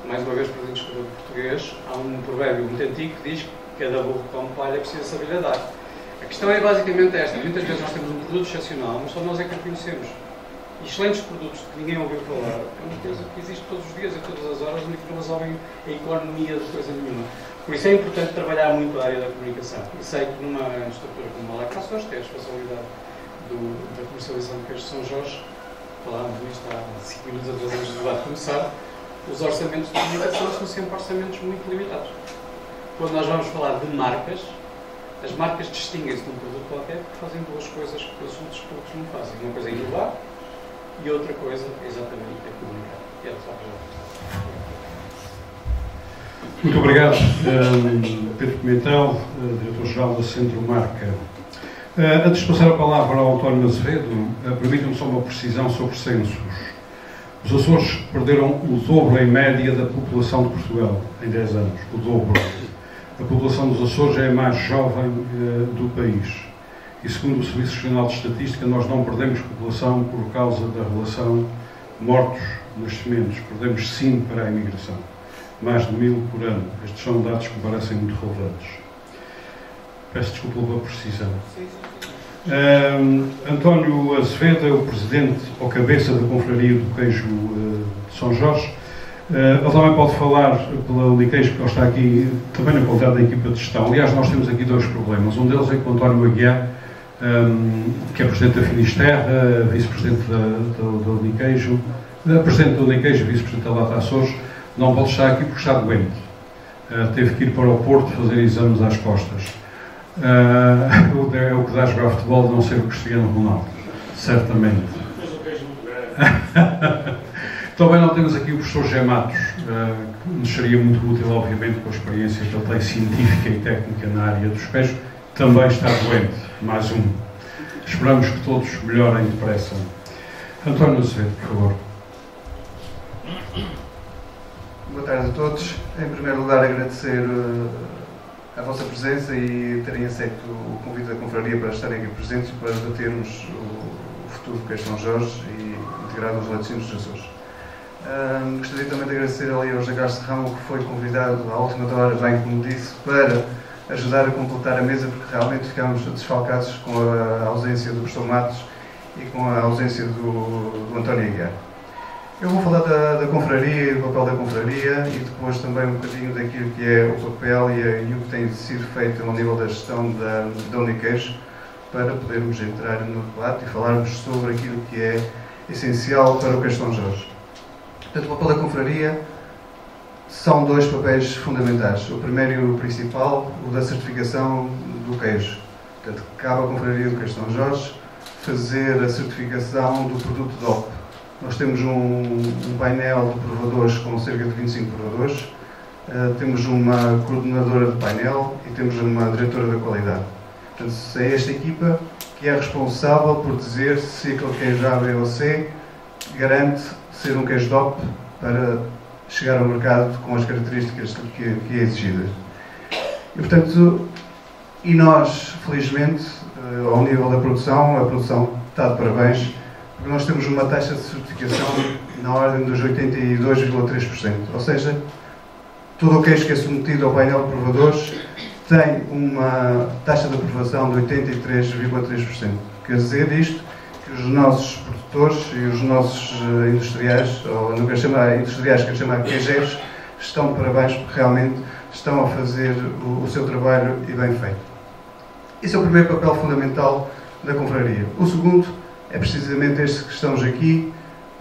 Mais uma vez, para o escritor português, há um provérbio muito antigo que diz que cada burro que come palha precisa saber dar. A questão é basicamente esta. Muitas vezes nós temos um produto excepcional, mas só nós é que o conhecemos. E excelentes produtos que ninguém ouviu falar é uma coisa que existe todos os dias, a todas as horas, onde não resolvem a economia de coisa nenhuma. Por isso é importante trabalhar muito a área da comunicação. E sei que numa estrutura como a Lactações, que é a responsabilidade da comercialização do queijo de São Jorge, falámos nisto há 5 minutos atrás antes do debate começar, os orçamentos de comunicação são sempre orçamentos muito limitados. Quando nós vamos falar de marcas, as marcas distinguem-se de um produto qualquer porque fazem duas coisas que os outros produtos não fazem. Uma coisa é inovar e outra coisa, exatamente, é comunicar. E era só para Muito obrigado, Pedro Pimentel, diretor-geral da Centro Marca. Antes de passar a palavra ao António Azevedo, permitam-me só uma precisão sobre censos. Os Açores perderam o dobro em média da população de Portugal em 10 anos, o dobro. A população dos Açores é a mais jovem do país. E segundo o Serviço Regional de Estatística, nós não perdemos população por causa da relação mortos-nascimentos. Perdemos sim para a imigração. Mais de 1000 por ano. Estes são dados que me parecem muito relevantes. Peço desculpa pela precisão. António Azevedo é o presidente ou cabeça da Confraria do Queijo de São Jorge. Ele também pode falar pela Uniqueijo, que ele está aqui também na qualidade da equipa de gestão. Aliás, nós temos aqui dois problemas. Um deles é que o António Aguiar, que é presidente da Finisterra, vice-presidente da Uniqueijo, presidente da Uniqueijo, vice-presidente da Lata Açores, não pode estar aqui porque está doente. Teve que ir para o Porto fazer exames às costas. É o que dá a jogar futebol, não ser o Cristiano Ronaldo, certamente. Também não temos aqui o professor José Matos, que nos seria muito útil, obviamente, com a experiência que ele tem científica e técnica na área dos queijos. Também está doente, mais um. Esperamos que todos melhorem depressa. António Azevedo, por favor. Boa tarde a todos. Em primeiro lugar, agradecer a vossa presença e terem aceito o convite da Confraria para estarem aqui presentes e para debatermos o futuro do Queijo São Jorge e integrar os laticínios dos Açores. Gostaria também de agradecer ali ao José Carlos Serrão, que foi convidado à última hora, bem como disse, para ajudar a completar a mesa, porque realmente ficámos desfalcados com a ausência do professor Matos e com a ausência do António Aguiar. Eu vou falar da Confraria e do papel da Confraria e depois também um bocadinho daquilo que é o papel e o que tem sido feito ao nível da gestão da Uniqueijo para podermos entrar no debate e falarmos sobre aquilo que é essencial para o queijo São Jorge. Portanto, o papel da confraria são dois papéis fundamentais. O primeiro e o principal, o da certificação do queijo. Portanto, cabe à confraria do queijo São Jorge fazer a certificação do produto DOP. Nós temos um painel de provadores com cerca de 25 provadores, temos uma coordenadora de painel e temos uma diretora da qualidade. Portanto, é esta equipa que é responsável por dizer se aquele queijo A, B ou C garante ser um queijo DOP para chegar ao mercado com as características que é exigidas. E, portanto, nós, felizmente, ao nível da produção, a produção está de parabéns, porque nós temos uma taxa de certificação na ordem dos 82,3%. Ou seja, todo o queijo que é submetido ao painel de provadores tem uma taxa de aprovação de 83,3%. Quer dizer isto, que os nossos produtores e os nossos industriais, ou não quero chamar industriais, quero chamar queijeiros, estão de parabéns porque realmente estão a fazer o seu trabalho e bem feito. Esse é o primeiro papel fundamental da confraria. O segundo é precisamente este que estamos aqui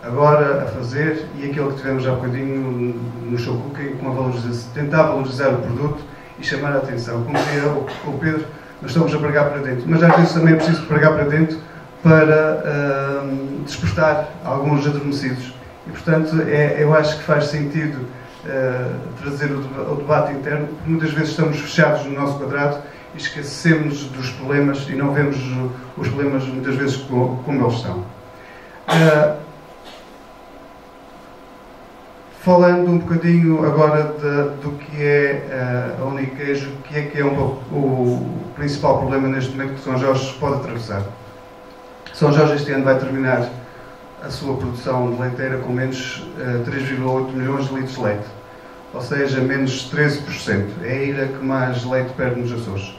agora a fazer e aquele que tivemos há bocadinho no show cooking, com tentar valorizar o produto e chamar a atenção. Como dizia o Pedro, nós estamos a pregar para dentro, mas às vezes também é preciso pregar para dentro para despertar alguns adormecidos. E, portanto, eu acho que faz sentido trazer o debate interno, porque muitas vezes estamos fechados no nosso quadrado e esquecemos dos problemas e não vemos os problemas muitas vezes como eles estão. Falando um bocadinho agora do que é a Uniqueijo, que é o principal problema neste momento que São Jorge pode atravessar. São Jorge este ano vai terminar a sua produção de leiteira com menos 3,8 milhões de litros de leite, ou seja, menos 13%. É a ilha que mais leite perde nos Açores.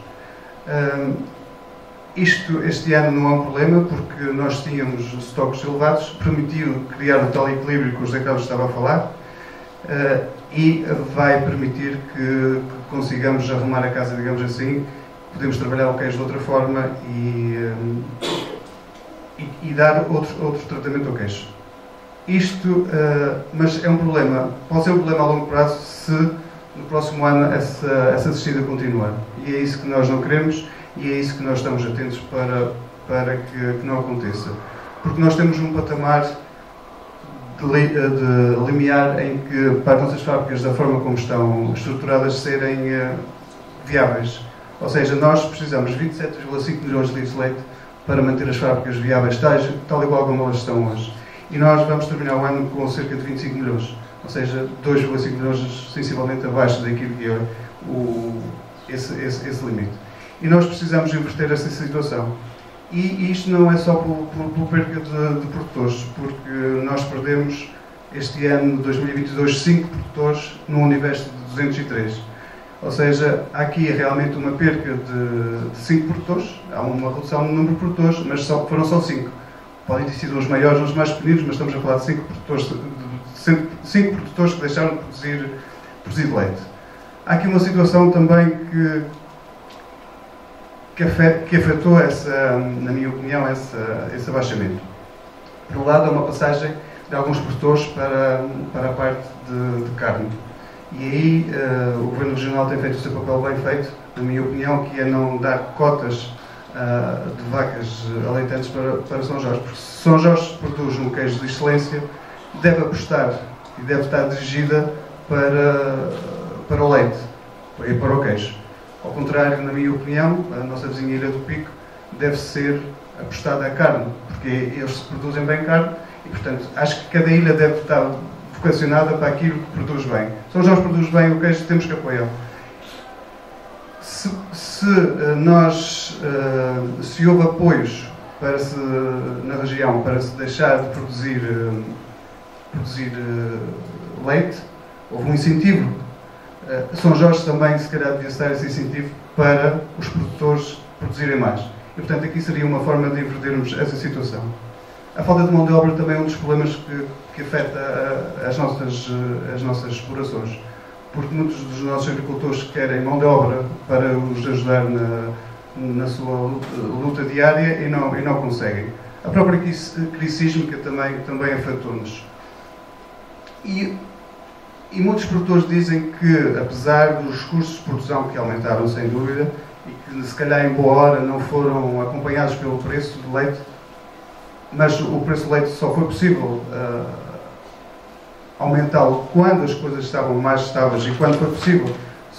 Isto este ano não é um problema, porque nós tínhamos estoques elevados, permitiu criar o tal equilíbrio que o José Carlos estava a falar, e vai permitir que consigamos arrumar a casa, digamos assim, podemos trabalhar o queijo de outra forma e dar outro tratamento ao queijo. Isto, mas é um problema, pode ser um problema a longo prazo se no próximo ano essa descida continuar. E é isso que nós não queremos e é isso que nós estamos atentos para que não aconteça. Porque nós temos um patamar de limiar em que, para as nossas fábricas, da forma como estão estruturadas, serem viáveis. Ou seja, nós precisamos de 27,5 milhões de litros de leite para manter as fábricas viáveis, tal e qual como elas estão hoje. E nós vamos terminar o ano com cerca de 25 milhões, ou seja, 2,5 milhões sensivelmente abaixo daquilo que é esse limite. E nós precisamos inverter essa situação. E isto não é só por perda de produtores, porque nós perdemos este ano, 2022, 5 produtores num universo de 203. Ou seja, há aqui realmente uma perca de 5 produtores, há uma redução no número de produtores, mas foram só 5. Podem ter sido uns maiores, uns mais pequeninos, mas estamos a falar de 5 produtores que deixaram de produzir leite. Há aqui uma situação também que afetou, na minha opinião, esse abaixamento. Por um lado, é uma passagem de alguns produtores para a parte de carne. E aí o Governo Regional tem feito o seu papel bem feito, na minha opinião, que é não dar cotas de vacas aleitantes para São Jorge. Porque se São Jorge produz um queijo de excelência, deve apostar e deve estar dirigida para o leite e para o queijo. Ao contrário, na minha opinião, a nossa vizinha Ilha do Pico deve ser apostada à carne, porque eles produzem bem carne e, portanto, acho que cada ilha deve estar vocacionada para aquilo que produz bem. São Jorge produz bem o queijo, temos que apoiar. Se houve apoios na região para se deixar de produzir leite, houve um incentivo. São Jorge também, se calhar, devia estar esse incentivo para os produtores produzirem mais. E, portanto, aqui seria uma forma de invertermos essa situação. A falta de mão de obra também é um dos problemas que afeta as nossas explorações. Porque muitos dos nossos agricultores querem mão de obra para os ajudar na sua luta diária e não conseguem. A própria crise sísmica também afetou-nos. E muitos produtores dizem que, apesar dos custos de produção que aumentaram, sem dúvida, e que se calhar em boa hora não foram acompanhados pelo preço do leite, mas o preço do leite só foi possível aumentá-lo quando as coisas estavam mais estáveis e quando foi possível,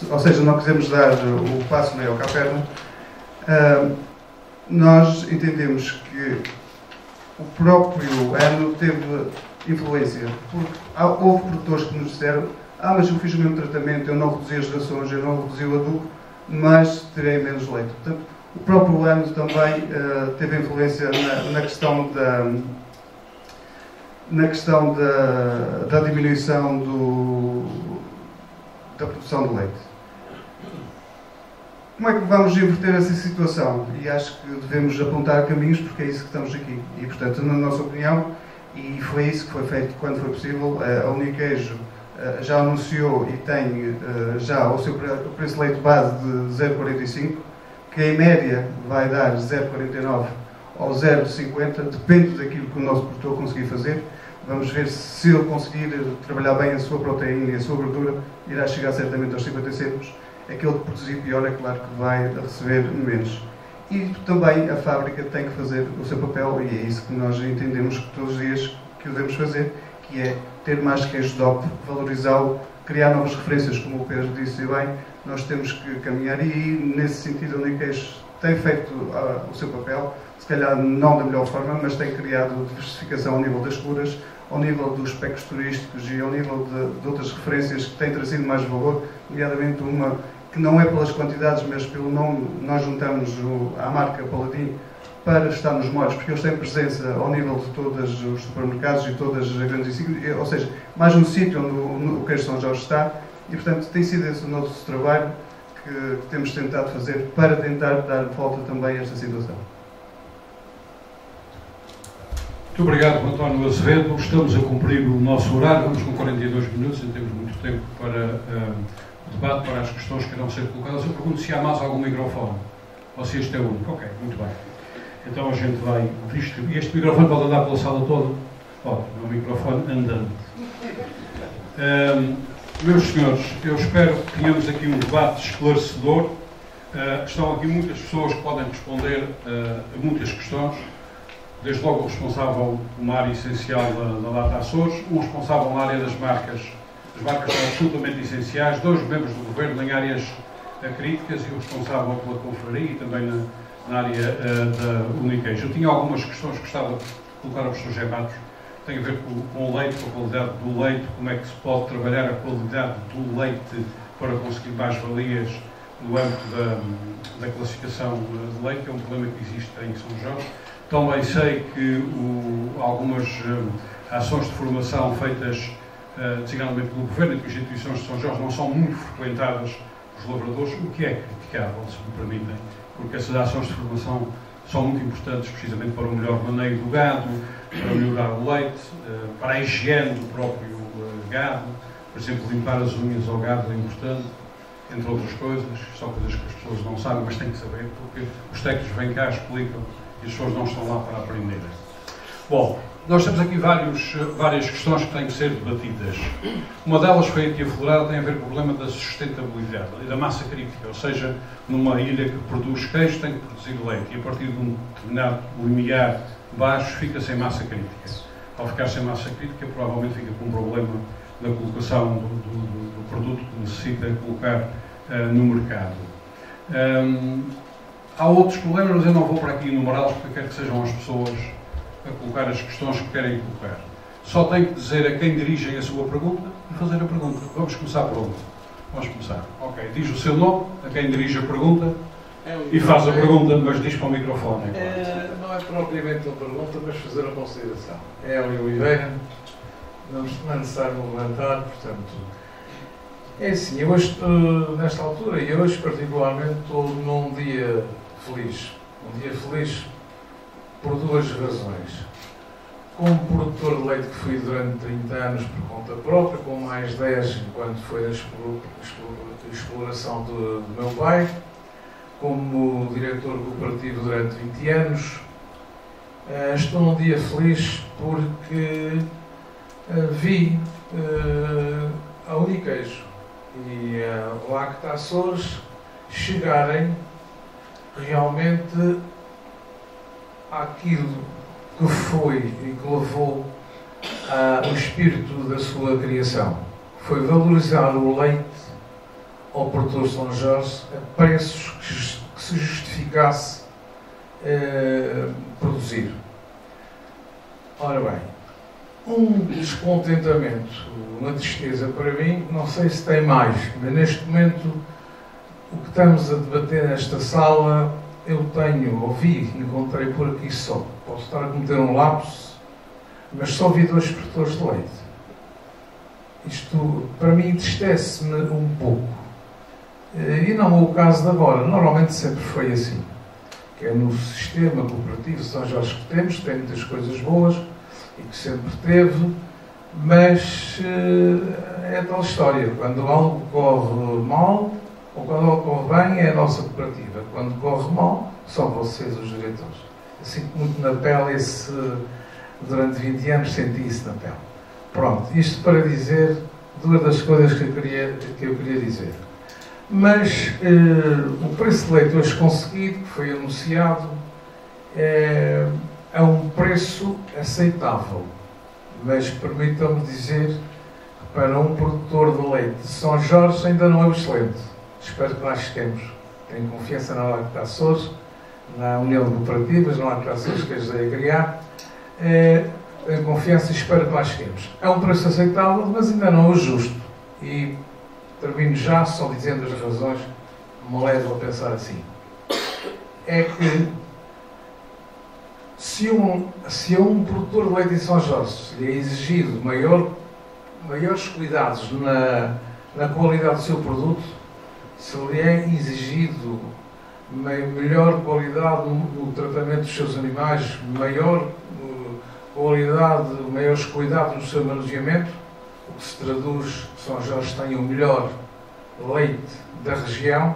ou seja, não quisemos dar o passo maior que a perna. Nós entendemos que o próprio ano teve influência, porque houve produtores que nos disseram: mas eu fiz o mesmo tratamento, eu não reduzi as rações, eu não reduzi o adubo, mas terei menos leite. Portanto, o próprio ano também teve influência na questão da diminuição da produção de leite. Como é que vamos inverter essa situação? E acho que devemos apontar caminhos, porque é isso que estamos aqui. E, portanto, na nossa opinião, e foi isso que foi feito quando foi possível, a Uniqueijo já anunciou e tem já o seu preço de leite base de 0,45, que em média vai dar 0,49 ou 0,50, depende daquilo que o nosso produtor conseguir fazer. Vamos ver se ele conseguir trabalhar bem a sua proteína e a sua gordura, irá chegar certamente aos 50 cêntimos. Aquele que produzir pior, é claro que vai receber menos. E também a fábrica tem que fazer o seu papel, e é isso que nós entendemos que todos os dias que o devemos fazer, que é ter mais queijo DOP, valorizá-lo, criar novas referências, como o Pedro disse bem. Nós temos que caminhar e, nesse sentido, a Uniqueijo tem feito o seu papel, se calhar não da melhor forma, mas tem criado diversificação ao nível das curas, ao nível dos espectros turísticos e ao nível de outras referências que têm trazido mais valor, nomeadamente uma que não é pelas quantidades, mas pelo nome. Nós juntamos à marca Paladin para estar nos molhos, porque eles têm presença ao nível de todos os supermercados e todas as grandes insignias, ou seja, mais um sítio onde o queijo São Jorge está, e portanto tem sido esse o nosso trabalho que temos tentado fazer para tentar dar volta também a esta situação. Muito obrigado, António Azevedo. Estamos a cumprir o nosso horário, vamos com 42 minutos, não temos muito tempo para o debate, para as questões que irão ser colocadas. Eu pergunto se há mais algum microfone, ou se este é o único. Ok, muito bem. Então a gente vai distribuir. Este microfone pode andar pela sala toda? Pode, é um microfone andante. Meus senhores, eu espero que tenhamos aqui um debate esclarecedor. Estão aqui muitas pessoas que podem responder a muitas questões. Desde logo o responsável de uma área essencial da Lata Açores, o responsável na área das marcas. As marcas são absolutamente essenciais, 2 membros do Governo em áreas críticas e o responsável pela confraria e também na área da Uniqueijo. Eu tinha algumas questões que gostava de colocar ao professor Gematos. Tem a ver com o leite, com a qualidade do leite, como é que se pode trabalhar a qualidade do leite para conseguir mais valias no âmbito da classificação de leite, que é um problema que existe em São Jorge. Também sei que algumas ações de formação feitas designadamente pelo Governo e pelas instituições de São Jorge não são muito frequentadas pelos lavradores, o que é criticável, se me permitem, porque essas ações de formação são muito importantes precisamente para o melhor maneio do gado, para melhorar o leite, para a higiene do próprio gado, por exemplo, limpar as unhas ao gado é importante, entre outras coisas. São coisas que as pessoas não sabem, mas têm que saber, porque os técnicos vêm cá, explicam, e as pessoas não estão lá para aprender. Bom, nós temos aqui várias questões que têm que ser debatidas. Uma delas foi aqui aflorada, tem a ver com o problema da sustentabilidade e da massa crítica, ou seja, numa ilha que produz queijo tem que produzir leite e a partir de um determinado limiar baixo fica sem massa crítica. Ao ficar sem massa crítica, provavelmente fica com um problema na colocação do produto que necessita colocar no mercado. Há outros problemas, mas eu não vou para aqui enumerá-los porque eu quero que sejam as pessoas a colocar as questões que querem colocar. Só tenho que dizer a quem dirigem a sua pergunta e fazer a pergunta. Vamos começar por onde? Vamos começar. Ok, diz o seu nome, a quem dirige a pergunta e faz a pergunta, mas diz para o microfone. Não é propriamente uma pergunta, mas fazer uma consideração. É Hélio Oliveira, não é necessário me levantar, portanto... É assim, eu hoje, nesta altura, e hoje particularmente, estou num dia feliz. Um dia feliz por 2 razões. Como produtor de leite que fui durante 30 anos por conta própria, com mais 10 enquanto foi a exploração do meu pai, como diretor cooperativo durante 20 anos. Estou num dia feliz porque vi a Uniqueijo e a Lacta Açores chegarem realmente àquilo que foi e que levou o espírito da sua criação. Foi valorizar o leite ao produtor São Jorge a preços que se justificasse produzir. Ora bem, um descontentamento, uma tristeza para mim, não sei se tem mais, mas neste momento o que estamos a debater nesta sala, eu encontrei por aqui só, posso estar a cometer um lapso, mas só vi 2 produtores de leite. Isto, para mim, entristece-me um pouco. E não é o caso de agora, normalmente sempre foi assim. Que é no sistema cooperativo São Jorge que temos, tem muitas coisas boas, e que sempre teve, mas é tal história. Quando algo corre mal, ou quando algo corre bem, é a nossa cooperativa. Quando corre mal, são vocês os diretores. Eu sinto muito na pele durante 20 anos senti isso na pele. Pronto, isto para dizer 2 das coisas que eu queria dizer. Mas o preço de leite hoje conseguido, que foi anunciado, é um preço aceitável. Mas permitam-me dizer que para um produtor de leite de São Jorge ainda não é o excelente. Espero que lá cheguemos. Tenho confiança na Lacta Açores, na União de Cooperativas, na Lacta Açores que ajudei a criar. Tenho confiança e espero que lá cheguemos. É um preço aceitável, mas ainda não é o justo. E termino já só dizendo as razões que me levam a pensar assim. É que se a um produtor de leite em São Jorge lhe é exigido maiores cuidados na qualidade do seu produto, se lhe é exigido melhor qualidade no tratamento dos seus animais, maior qualidade, maiores cuidados no seu manuseamento, o que se traduz que São Jorge tenha o melhor leite da região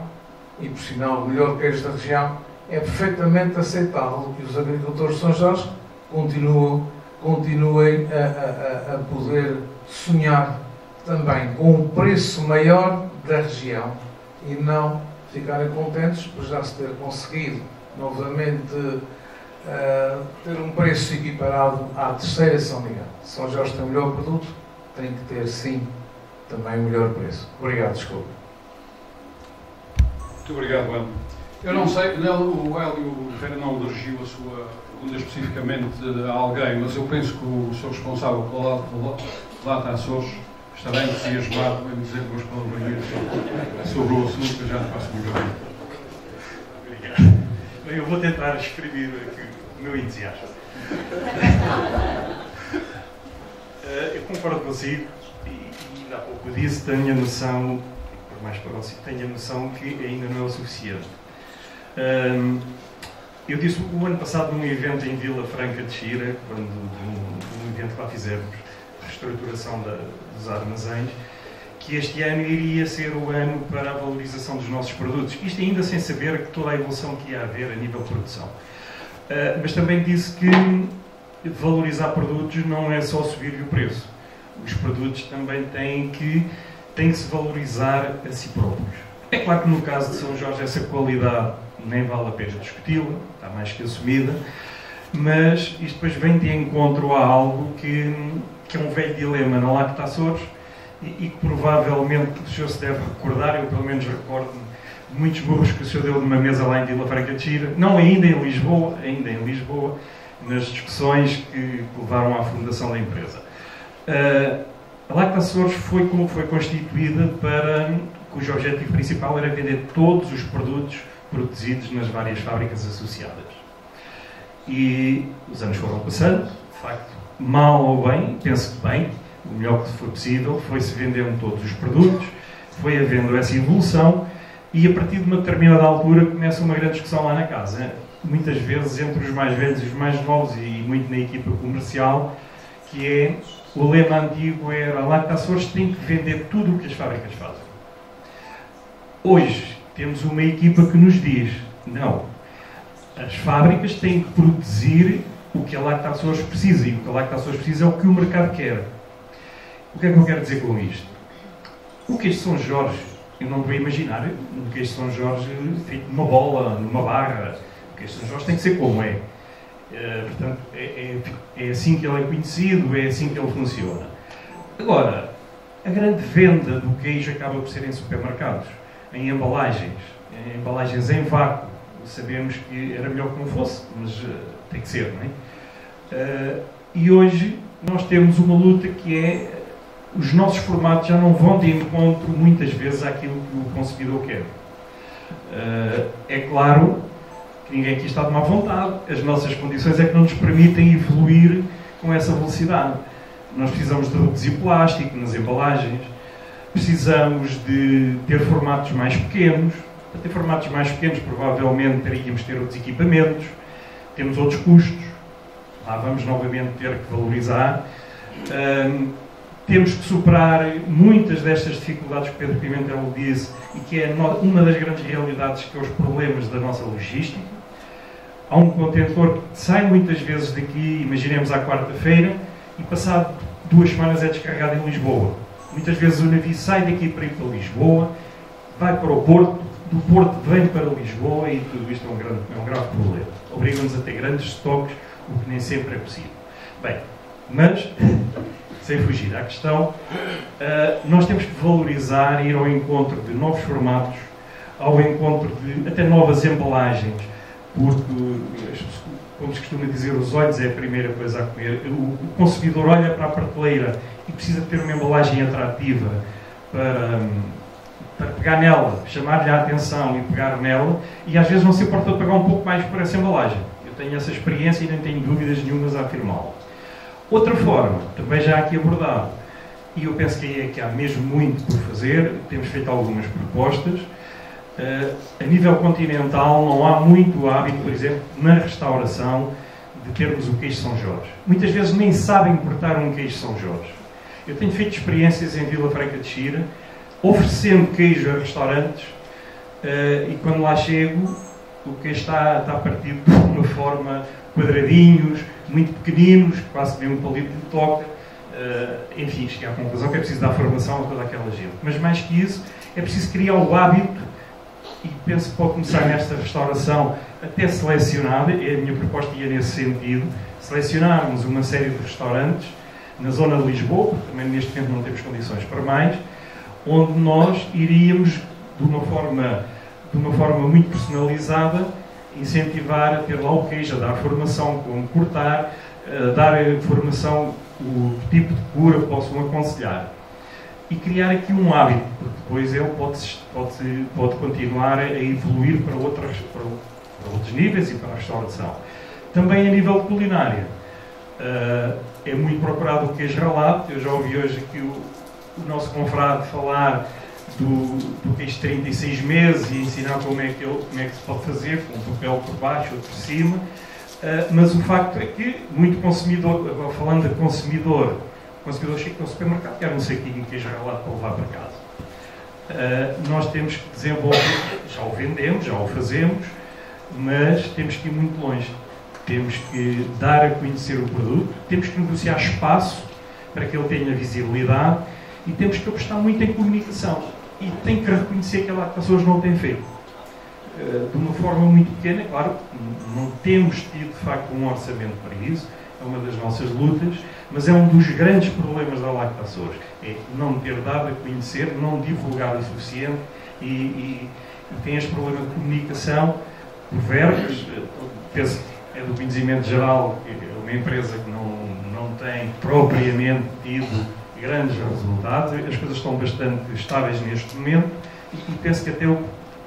e, por sinal, o melhor queijo da região, é perfeitamente aceitável que os agricultores de São Jorge continuem a poder sonhar também com um preço maior da região e não ficarem contentes por já se ter conseguido novamente ter um preço equiparado à terceira São Miguel. São Jorge tem o melhor produto, tem que ter sim também o melhor preço. Obrigado, desculpa. Muito obrigado, Ana. Eu não sei, o Hélio Ferreira não dirigiu a sua pergunta especificamente a alguém, mas eu penso que o seu responsável pela Lacta Açores estará entusiasmado em dizer umas palavrinhas sobre o assunto que eu já te passo melhor. Obrigado. Bem, eu vou tentar exprimir aqui o meu entusiasmo. Eu concordo consigo e ainda há pouco disse, tenho a noção, por mais próximo, tenho a noção que ainda não é o suficiente. Eu disse o ano passado num evento em Vila Franca de Xira, quando num evento que lá fizemos, reestruturação dos armazéns, que este ano iria ser o ano para a valorização dos nossos produtos. Isto ainda sem saber toda a evolução que ia haver a nível de produção. Mas também disse que valorizar produtos não é só subir-lhe o preço. Os produtos também têm que se valorizar a si próprios. É claro que no caso de São Jorge essa qualidade nem vale a pena discuti-la, está mais que assumida, mas isto depois vem de encontro a algo que é um velho dilema na Lacta Açores e que provavelmente o senhor se deve recordar, eu pelo menos recordo-me de muitos burros que o senhor deu numa mesa lá em Vila Franca de Xira, não ainda em Lisboa, nas discussões que levaram à fundação da empresa. A Lacta Açores foi como foi constituída cujo objetivo principal era vender todos os produtos produzidos nas várias fábricas associadas. E os anos foram passando, de facto, mal ou bem, penso que bem, o melhor que foi possível, foi-se vendendo todos os produtos, foi havendo essa evolução e a partir de uma determinada altura começa uma grande discussão lá na casa, muitas vezes entre os mais velhos e os mais novos e muito na equipa comercial, que é, o lema antigo era a Lacta Açores tem que vender tudo o que as fábricas fazem. Hoje, temos uma equipa que nos diz, não, as fábricas têm que produzir o que a Lacta Açores precisa, e o que a Lacta Açores precisa é o que o mercado quer. O que é que eu quero dizer com isto? O queijo de São Jorge, eu não estou a imaginar um queijo de São Jorge feito numa bola, numa barra. O queijo de São Jorge tem que ser como é. Portanto, é assim que ele é conhecido, é assim que ele funciona. Agora, a grande venda do queijo acaba por ser em supermercados, em embalagens em vácuo. Sabemos que era melhor que não fosse, mas tem que ser, não é? E hoje nós temos uma luta que é, os nossos formatos já não vão de encontro muitas vezes àquilo que o consumidor quer. É claro que ninguém aqui está de má vontade, as nossas condições é que não nos permitem evoluir com essa velocidade. Nós precisamos de reduzir plástico nas embalagens, precisamos de ter formatos mais pequenos. Para ter formatos mais pequenos, provavelmente teríamos de ter outros equipamentos, temos outros custos, lá vamos novamente ter que valorizar. Temos que superar muitas destas dificuldades que Pedro Pimentel disse e que é uma das grandes realidades, que é os problemas da nossa logística. Há um contentor que sai muitas vezes daqui, imaginemos à quarta-feira, e passado 2 semanas é descarregado em Lisboa. Muitas vezes o navio sai daqui para ir para Lisboa, vai para o Porto, do Porto vem para Lisboa, e tudo isto é um grave problema. Obriga-nos a ter grandes estoques, o que nem sempre é possível. Bem, mas, sem fugir à questão, nós temos que valorizar e ir ao encontro de novos formatos, ao encontro de até novas embalagens, porque, como se costuma dizer, os olhos é a primeira coisa a comer. O consumidor olha para a prateleira e precisa ter uma embalagem atrativa para pegar nela, chamar-lhe a atenção e pegar nela, e às vezes não se importa de pagar um pouco mais por essa embalagem. Eu tenho essa experiência e não tenho dúvidas nenhumas a afirmá-lo. Outra forma, também já aqui abordado, e eu penso que há mesmo muito por fazer, temos feito algumas propostas. A nível continental não há muito hábito, por exemplo, na restauração, de termos o queijo São Jorge. Muitas vezes nem sabem cortar um queijo São Jorge. Eu tenho feito experiências em Vila Franca de Xira, oferecendo queijo a restaurantes, e quando lá chego, o queijo está partido de uma forma, quadradinhos, muito pequeninos, quase que nem um palito de toca. Enfim, cheguei à conclusão que é preciso dar formação a toda aquela gente. Mas mais que isso, é preciso criar o hábito, e penso que pode começar nesta restauração até selecionada, a minha proposta ia nesse sentido, selecionarmos uma série de restaurantes na zona de Lisboa, porque também neste momento não temos condições para mais, onde nós iríamos, de uma forma muito personalizada, incentivar a ter lá o queijo, a dar formação, como cortar, a dar formação, o tipo de cura que possam aconselhar. E criar aqui um hábito, porque depois ele pode continuar a evoluir para outros níveis e para a restauração. Também a nível de culinária. É muito procurado o queijo ralado. Eu já ouvi hoje aqui o nosso confrade falar do queijo de 36 meses e ensinar como é que se pode fazer, com um papel por baixo, outro por cima. Mas o facto é que muito consumidor, falando de consumidor, o consumidor chega ao supermercado, quer um saquinho de queijo ralado para levar para casa. Nós temos que desenvolver, já o vendemos, já o fazemos, mas temos que ir muito longe. Temos que dar a conhecer o produto, temos que negociar espaço para que ele tenha visibilidade e temos que apostar muito em comunicação. E tem que reconhecer que as pessoas não têm feito. De uma forma muito pequena, claro, não temos tido de facto um orçamento para isso, é uma das nossas lutas, mas é um dos grandes problemas da Lacta Açores, é não ter dado a conhecer, não divulgar o suficiente e tem este problema de comunicação, por verbos, penso que é do conhecimento geral, é uma empresa que não tem propriamente tido grandes resultados, as coisas estão bastante estáveis neste momento e penso que até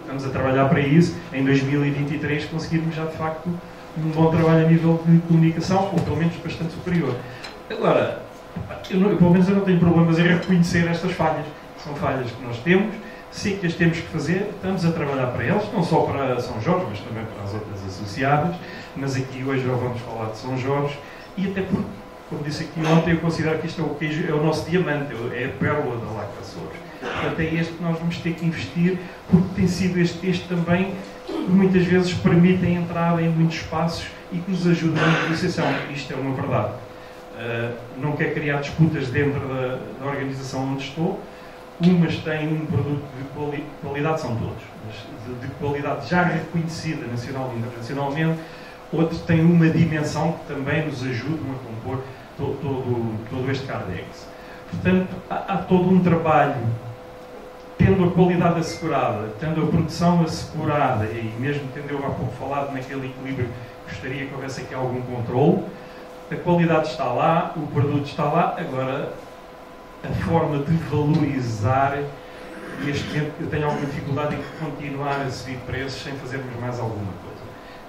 estamos a trabalhar para isso, em 2023 conseguirmos já de facto um bom trabalho a nível de comunicação, ou pelo menos bastante superior. Agora, pelo menos eu não tenho problemas em reconhecer estas falhas. São falhas que nós temos, sei que as temos que fazer, estamos a trabalhar para elas, não só para São Jorge, mas também para as outras associadas, mas aqui hoje já vamos falar de São Jorge, e até porque como disse aqui ontem, eu considero que isto é o queijo, é o nosso diamante, é a pérola da Lacta Açores. Portanto, é este que nós vamos ter que investir, porque tem sido este também que muitas vezes permite a entrada em muitos espaços e que nos ajuda na negociação. Isto é uma verdade. Não quero criar disputas dentro da organização onde estou. Umas têm um produto de qualidade, são todos, mas de qualidade já reconhecida nacional e internacionalmente. Outros têm uma dimensão que também nos ajudam a compor todo este Cardex. Portanto, há todo um trabalho, tendo a qualidade assegurada, tendo a produção assegurada, e mesmo tendo eu há pouco falado naquele equilíbrio, gostaria que houvesse aqui algum controle. A qualidade está lá, o produto está lá, agora a forma de valorizar, neste momento eu tenho alguma dificuldade em continuar a subir preços sem fazermos mais alguma coisa.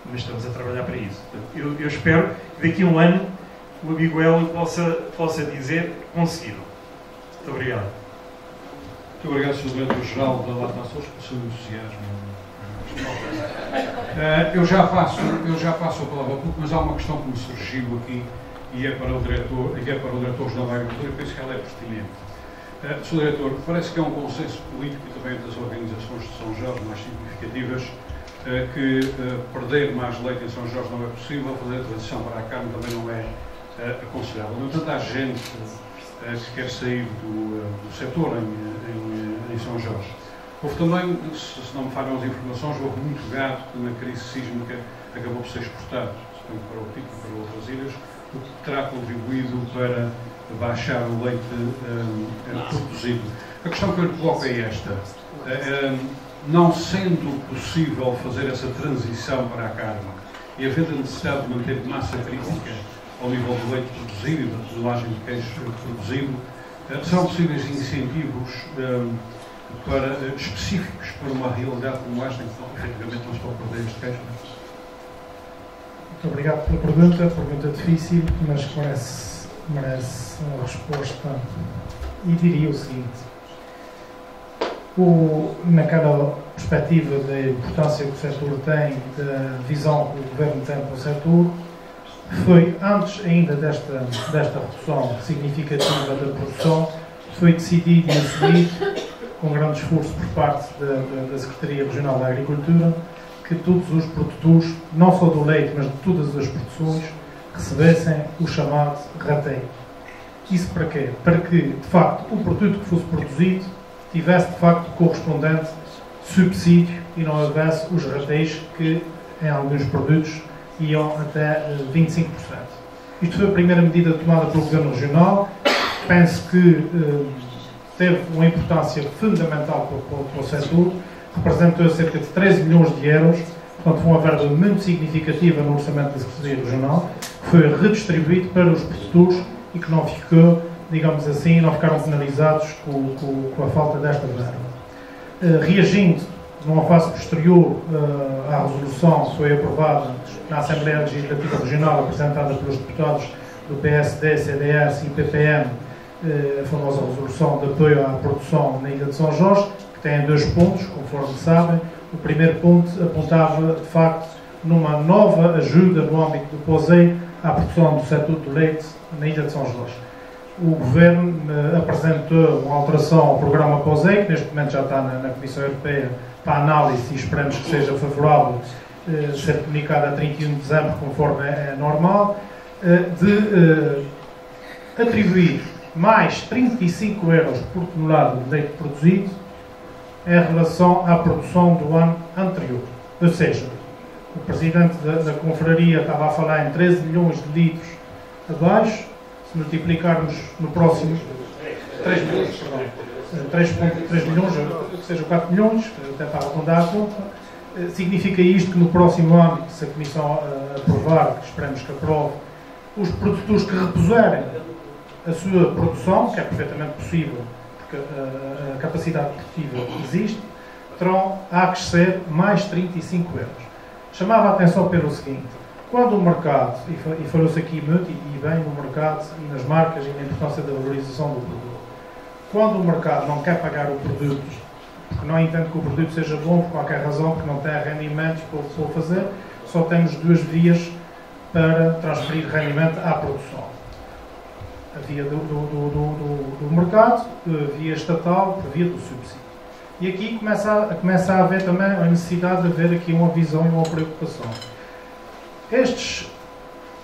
Mas estamos a trabalhar para isso. Eu espero que daqui a um ano o amigo Hélio possa dizer conseguiram. Muito obrigado. Muito obrigado, Sr. Diretor-Geral da Lacta Açores, pelo seu entusiasmo. Eu já passo a palavra ao público, mas há uma questão que me surgiu aqui e é para o Diretor-Geral da Agricultura e penso que ela é pertinente. Sr. Diretor, parece que é um consenso político e também das organizações de São Jorge mais significativas que perder mais leite em São Jorge não é possível, fazer a transição para a carne também não é aconselhável. No entanto, há gente que quer sair do setor em São Jorge. Houve também, se não me falham as informações, houve muito gado que na crise sísmica acabou por ser exportado, tanto para o Pico como para outras ilhas, o que terá contribuído para baixar o leite produzido. A questão que eu lhe coloco é esta. Não sendo possível fazer essa transição para a carne e havendo a necessidade de manter massa crítica ao nível do leite produzido e da tonelagem de queijo produzido, serão possíveis incentivos específicos para uma realidade como esta, em que efetivamente não se pode perder este queijo? Muito obrigado pela pergunta difícil, mas que merece uma resposta. E diria o seguinte: naquela perspectiva da importância que o setor tem, da visão que o Governo tem para o setor, foi antes ainda desta redução significativa da produção, foi decidido e assumido, com grande esforço por parte da Secretaria Regional da Agricultura, que todos os produtores, não só do leite, mas de todas as produções, recebessem o chamado rateio. Isso para quê? Para que, de facto, o produto que fosse produzido tivesse, de facto, correspondente subsídio e não houvesse os rateios que, em alguns produtos, iam até 25%. Isto foi a primeira medida tomada pelo Governo Regional. Penso que teve uma importância fundamental para o setor, representou cerca de 13 milhões de euros, portanto foi uma verba muito significativa no orçamento da Secretaria Regional, que foi redistribuído para os produtores e que não ficou, digamos assim, não ficaram penalizados com a falta desta verba. Reagindo numa fase posterior à resolução que foi aprovada na Assembleia Legislativa Regional, apresentada pelos deputados do PSD, CDS e PPM, a famosa resolução de apoio à produção na Ilha de São Jorge, que tem dois pontos, conforme sabem. O primeiro ponto apontava, de facto, numa nova ajuda no âmbito do POSEI à produção do setor do leite na Ilha de São Jorge. O Governo apresentou uma alteração ao programa POSEI, que neste momento já está na Comissão Europeia para análise e esperamos que seja favorável ser comunicado a 31 de dezembro, conforme é normal, de atribuir mais 35 euros por tonelada de leite produzido em relação à produção do ano anterior. Ou seja, o Presidente da Confraria estava a falar em 13 milhões de litros abaixo, se multiplicarmos no próximo 3 milhões, perdão, 3,3 milhões, que seja 4 milhões, até para arredondar a conta, significa isto que no próximo ano, se a Comissão aprovar, que esperamos que aprove, os produtores que repuserem a sua produção, que é perfeitamente possível, porque a capacidade produtiva existe, terão a crescer mais 35 euros. Chamava a atenção pelo seguinte: quando o mercado, e falou-se aqui muito, e bem no mercado e nas marcas e na importância da valorização do produto, quando o mercado não quer pagar o produto, porque não entende que o produto seja bom por qualquer razão, porque não tem rendimentos para o fazer, só temos duas vias para transferir rendimento à produção. a via do mercado, via estatal, por via do subsídio. E aqui começa a haver também a necessidade de haver aqui uma visão e uma preocupação. Estes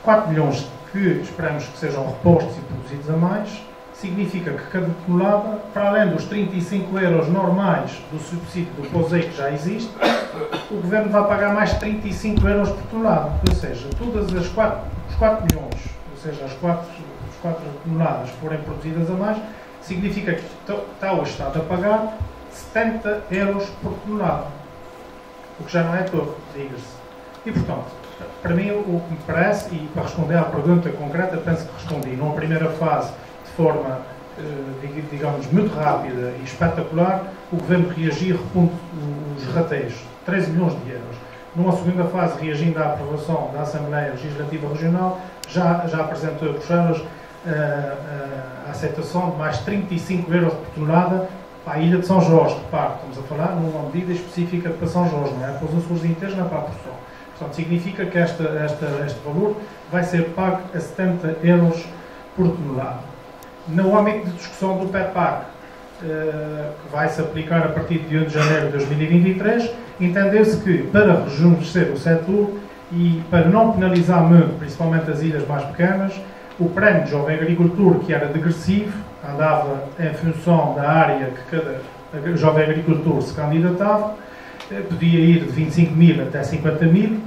4 milhões que esperamos que sejam repostos e produzidos a mais, significa que cada tonelada, para além dos 35 euros normais do subsídio do POSEI que já existe, o Governo vai pagar mais 35 euros por tonelada. Ou seja, todas os 4 milhões, ou seja, as 4 toneladas forem produzidas a mais, significa que está o Estado a pagar 70 euros por tonelada. O que já não é pouco, diga-se. E, portanto, para mim, o que me parece, e para responder à pergunta concreta, penso que respondi numa primeira fase de forma, digamos, muito rápida e espetacular, o Governo reagir repondo os rateios, 13 milhões de euros. Numa segunda fase, reagindo à aprovação da Assembleia Legislativa Regional, já apresentou a Bruxelas a aceitação de mais 35 euros por tonelada para a Ilha de São Jorge. Repare, estamos a falar numa medida específica para São Jorge, não é para os Açores inteiros, não é para a porção. Portanto, significa que este valor vai ser pago a 70 euros por tonelada. No âmbito de discussão do PEPAC, que vai se aplicar a partir de 1 de janeiro de 2023, entendeu-se que, para rejuvenescer o setor e para não penalizar muito, principalmente as ilhas mais pequenas, o prémio de jovem agricultor, que era degressivo, andava em função da área que cada jovem agricultor se candidatava, podia ir de 25 mil até 50 mil,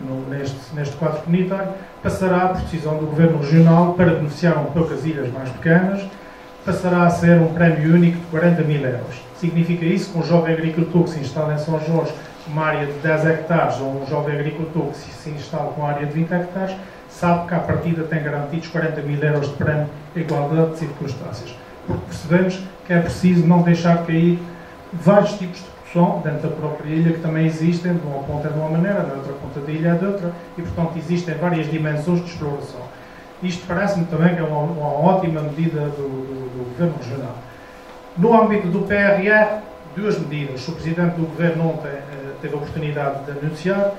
neste quadro comunitário, passará, por decisão do Governo Regional, para beneficiar um pouco as ilhas mais pequenas, passará a ser um prémio único de 40 mil euros. Significa isso que um jovem agricultor que se instala em São Jorge com uma área de 10 hectares ou um jovem agricultor que se instala com uma área de 20 hectares, sabe que à partida tem garantidos 40 mil euros de prémio em igualdade de circunstâncias. Porque percebemos que é preciso não deixar cair vários tipos de produção dentro da própria ilha que também existem, de uma ponta é de uma maneira, na outra ponta da ilha é de outra, e portanto existem várias dimensões de exploração. Isto parece-me também que é uma ótima medida do Governo Regional. No âmbito do PRR, 2 medidas. O Presidente do Governo ontem teve a oportunidade de anunciar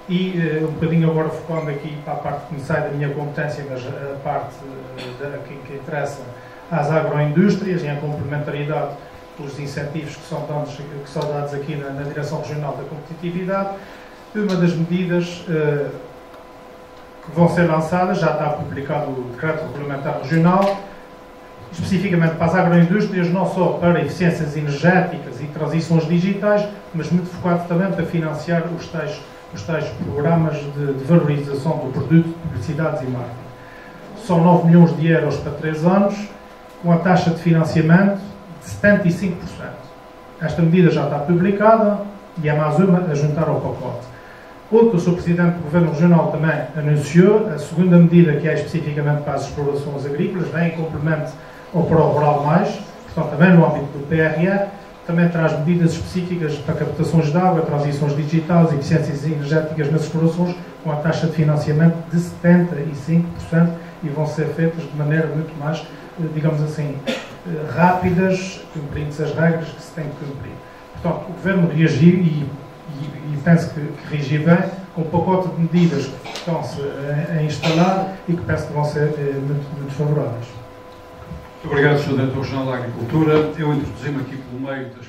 e, um bocadinho agora focando aqui para a parte que me sai da minha competência, mas a parte que interessa às agroindústrias e em complementaridade dos incentivos que são dados aqui na Direção Regional da Competitividade, uma das medidas que vão ser lançadas, já está publicado o Decreto Regulamentar Regional, especificamente para as agroindústrias, não só para eficiências energéticas e transições digitais, mas muito focado também para financiar os tais programas de valorização do produto, publicidades e marketing. São 9 milhões de euros para 3 anos, com a taxa de financiamento de 75%. Esta medida já está publicada e é mais uma a juntar ao pacote. Outro que o Sr. Presidente do Governo Regional também anunciou, a segunda medida, que é especificamente para as explorações agrícolas, vem em complemento ao Pro Rural Mais, portanto também no âmbito do PRR, também traz medidas específicas para captações de água, transições digitais e eficiências energéticas nas explorações, com a taxa de financiamento de 75% e vão ser feitas de maneira muito mais, digamos assim, rápidas, cumprindo-se as regras que se têm que cumprir. Portanto, o Governo reagiu e penso que reagir bem com um pacote de medidas que estão-se a instalar e que penso que vão ser muito favoráveis. Muito obrigado, Sr. Diretor Regional da Agricultura. Eu introduzi-me aqui pelo meio das